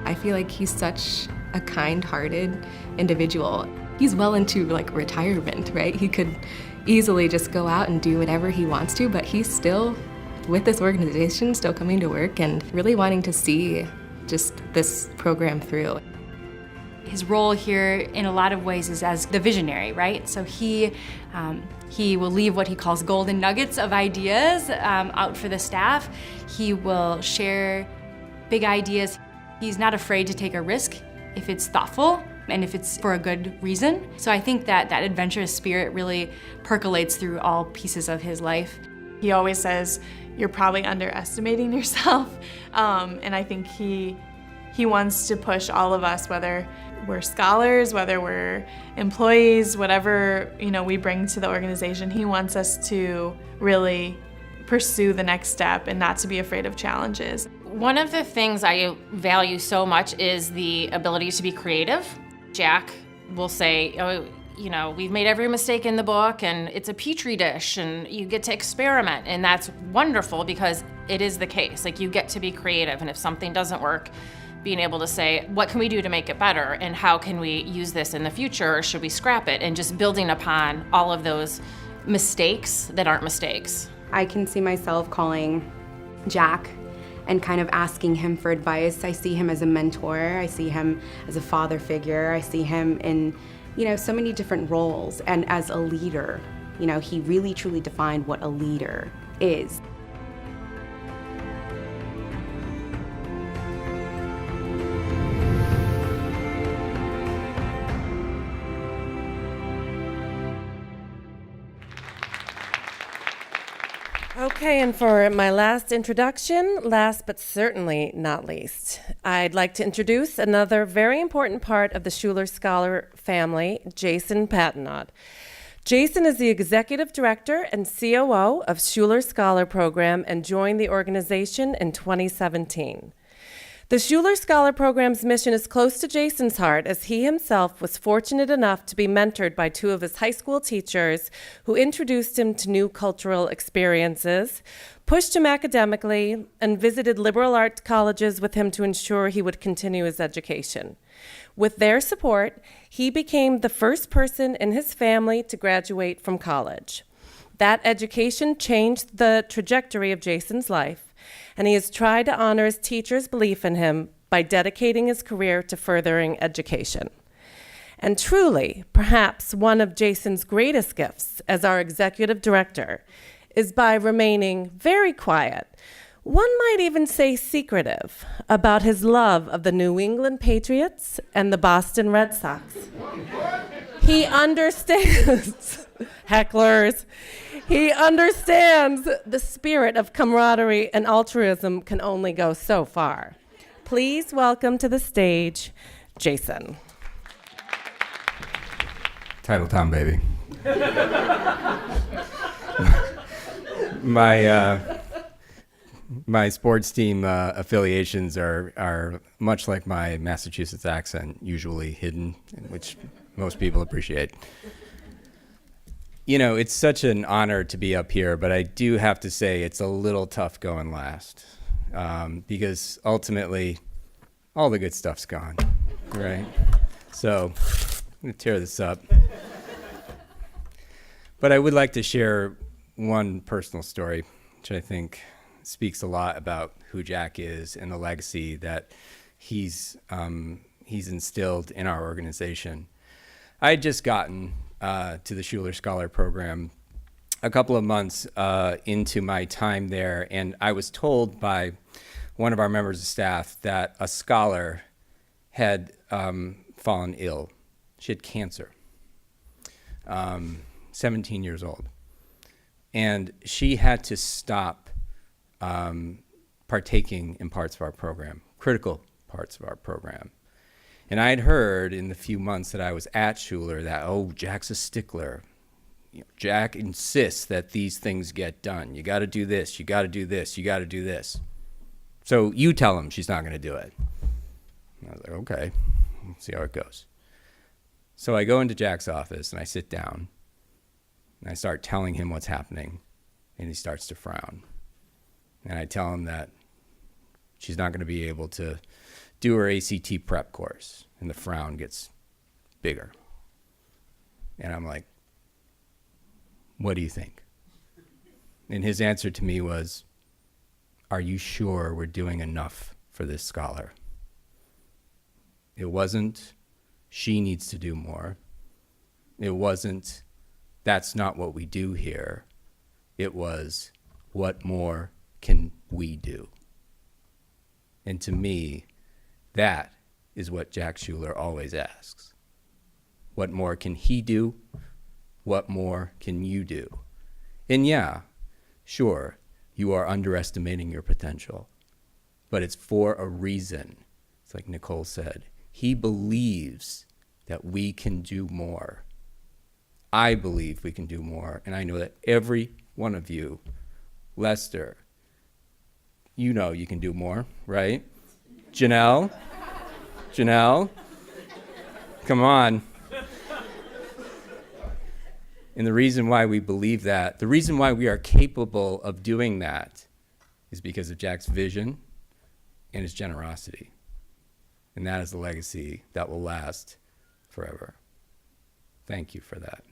I feel like he's such a kind-hearted individual. He's well into like retirement, right? He could easily just go out and do whatever he wants to, but he's still with this organization, still coming to work and really wanting to see just this program through. His role here in a lot of ways is as the visionary, right? So he will leave what he calls golden nuggets of ideas out for the staff. He will share big ideas. He's not afraid to take a risk if it's thoughtful and if it's for a good reason. So I think that adventurous spirit really percolates through all pieces of his life. He always says, you're probably underestimating yourself. And I think he wants to push all of us, whether we're scholars, whether we're employees, whatever we bring to the organization. He wants us to really pursue the next step and not to be afraid of challenges. One of the things I value so much is the ability to be creative. Jack will say, oh, we've made every mistake in the book and it's a petri dish and you get to experiment, and that's wonderful because it is the case. Like, you get to be creative, and if something doesn't work, being able to say, what can we do to make it better, and how can we use this in the future, or should we scrap it, and just building upon all of those mistakes that aren't mistakes. I can see myself calling Jack and kind of asking him for advice. I see him as a mentor, I see him as a father figure, I see him in so many different roles, and as a leader. He really truly defined what a leader is. Okay, and for my last introduction, last but certainly not least, I'd like to introduce another very important part of the Schuler Scholar family, Jason Patenaude. Jason is the Executive Director and COO of Schuler Scholar Program and joined the organization in 2017. The Schuler Scholar Program's mission is close to Jason's heart, as he himself was fortunate enough to be mentored by two of his high school teachers who introduced him to new cultural experiences, pushed him academically, and visited liberal arts colleges with him to ensure he would continue his education. With their support, he became the first person in his family to graduate from college. That education changed the trajectory of Jason's life, and he has tried to honor his teachers' belief in him by dedicating his career to furthering education. And truly, perhaps one of Jason's greatest gifts as our executive director is by remaining very quiet, one might even say secretive, about his love of the New England Patriots and the Boston Red Sox. He understands, hecklers, he understands the spirit of camaraderie and altruism can only go so far. Please welcome to the stage, Jason. Title time, baby. My sports team affiliations are much like my Massachusetts accent, usually hidden, which most people appreciate. It's such an honor to be up here, but I do have to say it's a little tough going last, because ultimately all the good stuff's gone, right? So I'm going to tear this up. But I would like to share one personal story, which I think speaks a lot about who Jack is and the legacy that he's instilled in our organization. I had just gotten to the Schuler Scholar Program a couple of months into my time there, and I was told by one of our members of staff that a scholar had fallen ill. She had cancer, 17 years old. And she had to stop partaking in parts of our program, critical parts of our program. And I had heard in the few months that I was at Schuler that, oh, Jack's a stickler. You know, Jack insists that these things get done. You got to do this, you got to do this, you got to do this. So you tell him she's not going to do it. And I was like, okay, let's see how it goes. So I go into Jack's office and I sit down and I start telling him what's happening, and he starts to frown. And I tell him that she's not going to be able to do her ACT prep course, and the frown gets bigger. And I'm like, what do you think? And his answer to me was, are you sure we're doing enough for this scholar? It wasn't, she needs to do more. It wasn't, that's not what we do here. It was, what more can we do? And to me, that is what Jack Schuler always asks. What more can he do? What more can you do? And yeah, sure, you are underestimating your potential, but it's for a reason. It's like Nicole said, he believes that we can do more. I believe we can do more, and I know that every one of you, Lester, you know you can do more, right? Janelle, come on. And the reason why we believe that, the reason why we are capable of doing that is because of Jack's vision and his generosity. And that is a legacy that will last forever. Thank you for that.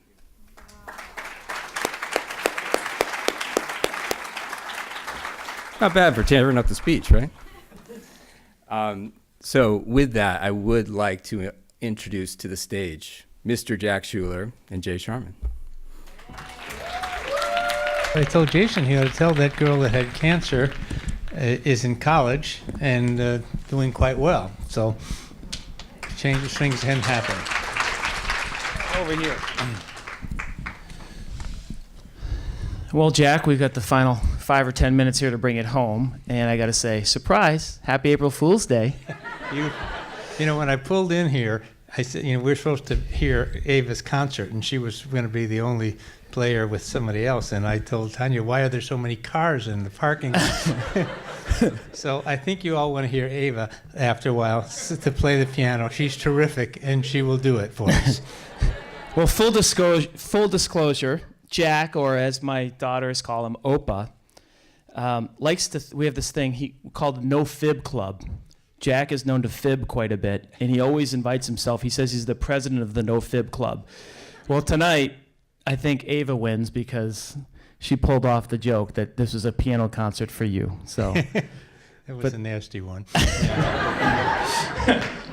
Not bad for tearing up the speech, right? So with that, I would like to introduce to the stage Mr. Jack Schuler and Jay Sharman. I told Jason he ought to tell that girl that had cancer is in college and doing quite well. So changes, things can happen. Over here. Well, Jack, we've got the final 5 or 10 minutes here to bring it home, and I got to say, surprise, happy April Fool's Day. You know, when I pulled in here, I said, you know, we're supposed to hear Ava's concert, and she was going to be the only player with somebody else, and I told Tanya, why are there so many cars in the parking lot? So I think you all want to hear Ava after a while to play the piano. She's terrific, and she will do it for us. Well, full disclosure, Jack, or as my daughters call him, Opa, likes to, we have this thing called No Fib Club. Jack is known to fib quite a bit, and he always invites himself. He says he's the president of the No Fib Club. Well, tonight, I think Ava wins because she pulled off the joke that this was a piano concert for you. So It was a nasty one.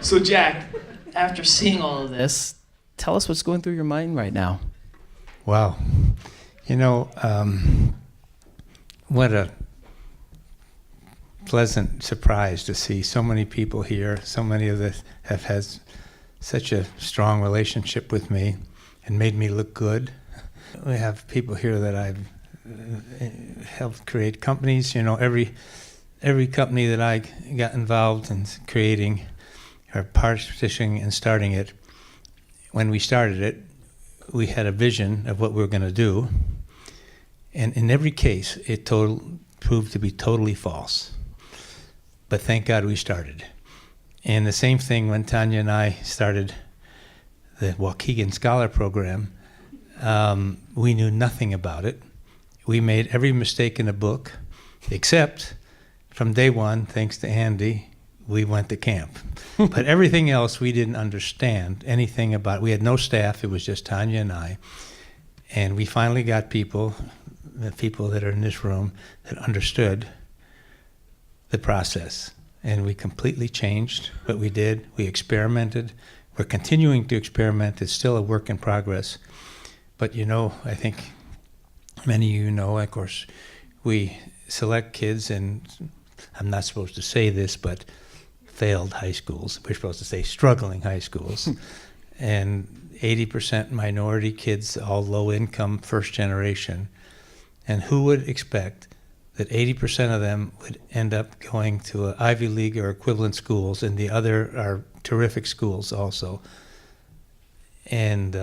So, Jack, after seeing all of this, tell us what's going through your mind right now. Wow. You know, what a pleasant surprise to see so many people here. So many of them have had such a strong relationship with me and made me look good. We have people here that I've helped create companies. You know, every company that I got involved in creating or participating and starting it, when we started it, we had a vision of what we were going to do. And in every case, it proved to be totally false. But thank God we started. And the same thing when Tanya and I started the Waukegan Scholar Program, we knew nothing about it. We made every mistake in the book, except from day one, thanks to Andy, we went to camp. But everything else we didn't understand anything about. We had no staff, it was just Tanya and I. And we finally got people, the people that are in this room, that understood the process and we completely changed what we did. We experimented. We're continuing to experiment. It's still a work in progress. But you know, I think many of you know, of course, we select kids, and I'm not supposed to say this, but failed high schools. We're supposed to say struggling high schools. And 80% minority kids, all low income, first generation. And who would expect that 80% of them would end up going to Ivy League or equivalent schools, and the other are terrific schools also. And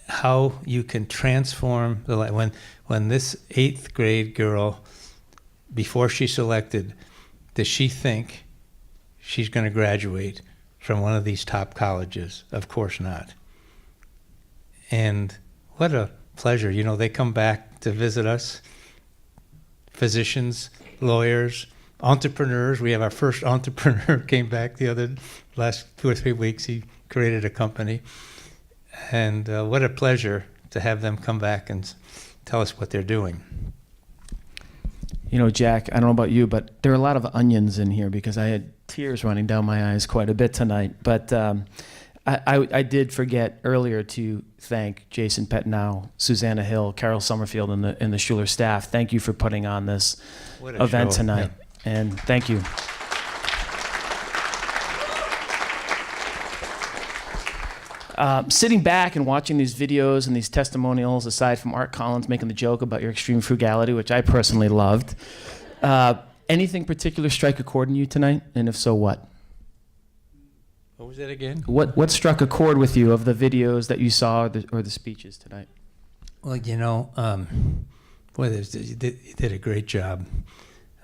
how you can transform the life. When this 8th grade girl, before she selected, does she think she's going to graduate from one of these top colleges? Of course not. And what a pleasure. You know, they come back to visit us. Physicians, lawyers, entrepreneurs. We have our first entrepreneur came back the last 2 or 3 weeks. He created a company. And what a pleasure to have them come back and tell us what they're doing. You know, Jack, I don't know about you, but there are a lot of onions in here because I had tears running down my eyes quite a bit tonight. But I did forget earlier to thank Jason Petnow, Susanna Hill, Carol Summerfield, and the Schuler staff. Thank you for putting on this event tonight. Yeah. And thank you. Sitting back and watching these videos and these testimonials, aside from Art Collins making the joke about your extreme frugality, which I personally loved, anything particular strike a chord in you tonight? And if so, what? What was that again? What struck a chord with you of the videos that you saw or the speeches tonight? Well, you know, boy, you did a great job.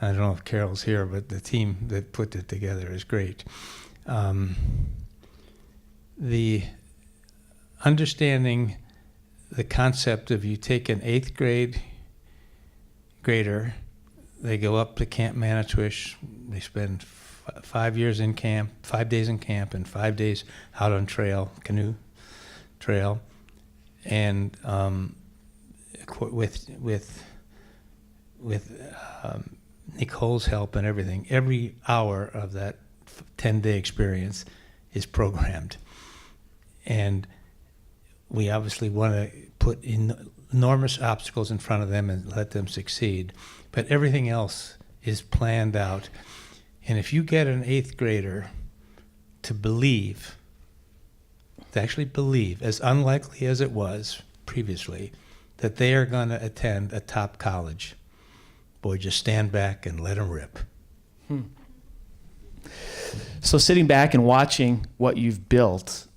I don't know if Carol's here, but the team that put it together is great. The understanding the concept of you take an 8th grade grader, they go up to Camp Manitowish, they spend 5 years in camp, 5 days in camp, and 5 days out on canoe trail, and with Nicole's help and everything, every hour of that 10-day experience is programmed. And we obviously want to put enormous obstacles in front of them and let them succeed. But everything else is planned out. And if you get an 8th grader to believe, to actually believe, as unlikely as it was previously, that they are going to attend a top college, boy, just stand back and let them rip. So sitting back and watching what you've built,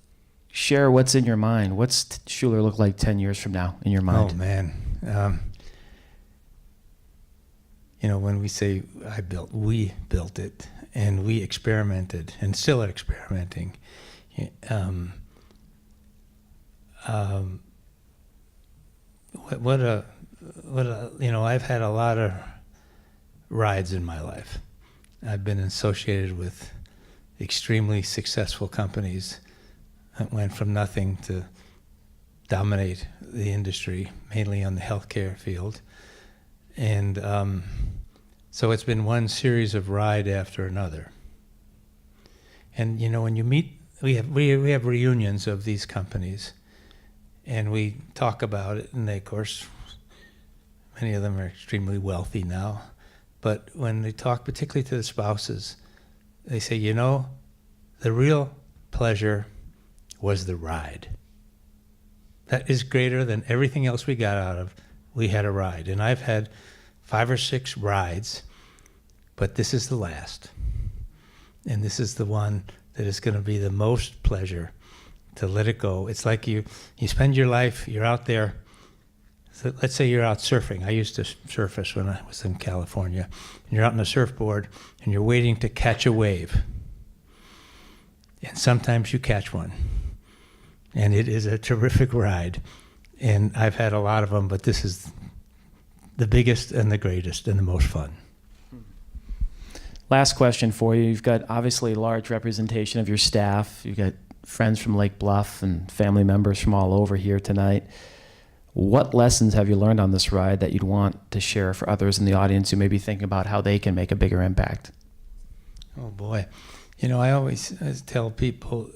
share what's in your mind. What's Schuler look like 10 years from now in your mind? Oh, man. You know, when we say we built it, and we experimented, and still are experimenting. What a, you know, I've had a lot of rides in my life. I've been associated with extremely successful companies that went from nothing to dominate the industry, mainly on the healthcare field. And so it's been one series of ride after another. And you know, when you meet, we have reunions of these companies, and we talk about it, and they, of course, many of them are extremely wealthy now. But when they talk, particularly to the spouses, they say, you know, the real pleasure was the ride. That is greater than everything else we got out of. We had a ride. And I've had 5 or 6 rides, but this is the last. And this is the one that is going to be the most pleasure to let it go. It's like you spend your life, you're out there. So let's say you're out surfing. I used to surface when I was in California. And you're out on a surfboard, and you're waiting to catch a wave. And sometimes you catch one. And it is a terrific ride. And I've had a lot of them, but this is the biggest and the greatest and the most fun. Last question for you. You've got obviously a large representation of your staff. You've got friends from Lake Bluff and family members from all over here tonight. What lessons have you learned on this ride that you'd want to share for others in the audience who may be thinking about how they can make a bigger impact? boy. You know, I always tell people,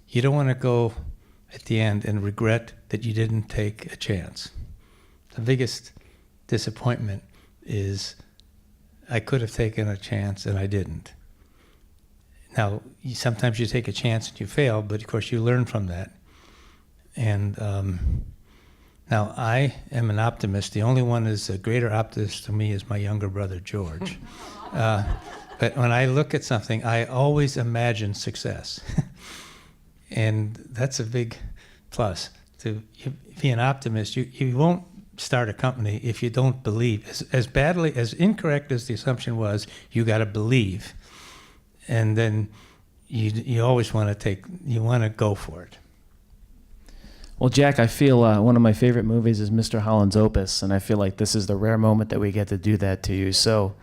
you don't want to go at the end and regret that you didn't take a chance. The biggest disappointment is I could have taken a chance and I didn't. Now, sometimes you take a chance and you fail, but of course you learn from that. And now I am an optimist. The only one that's a greater optimist to me is my younger brother, George. But when I look at something, I always imagine success. And that's a big plus. To be an optimist, you won't start a company if you don't believe. As badly, as incorrect as the assumption was, you got to believe. And then you always want to go for it. Well, Jack, I feel one of my favorite movies is Mr. Holland's Opus, and I feel like this is the rare moment that we get to do that to you. So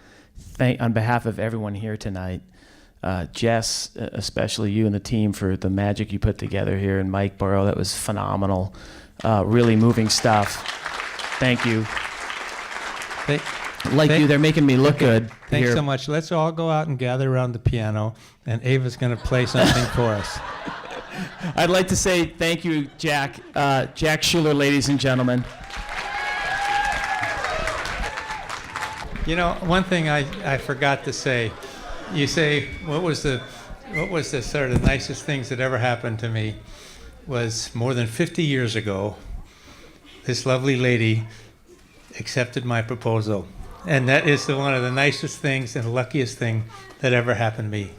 on behalf of everyone here tonight, Jess, especially you and the team for the magic you put together here, and Mike Burrow, that was phenomenal. Really moving stuff. Thank you. They're making me look good. Thanks here. so much. Let's all go out and gather around the piano, and Ava's going to play something for us. I'd like to say thank you, Jack. Jack Schuler, ladies and gentlemen. You know, one thing I forgot to say. You say, what was the sort of nicest things that ever happened to me? Was more than 50 years ago, this lovely lady accepted my proposal. And that is one of the nicest things and luckiest thing that ever happened to me.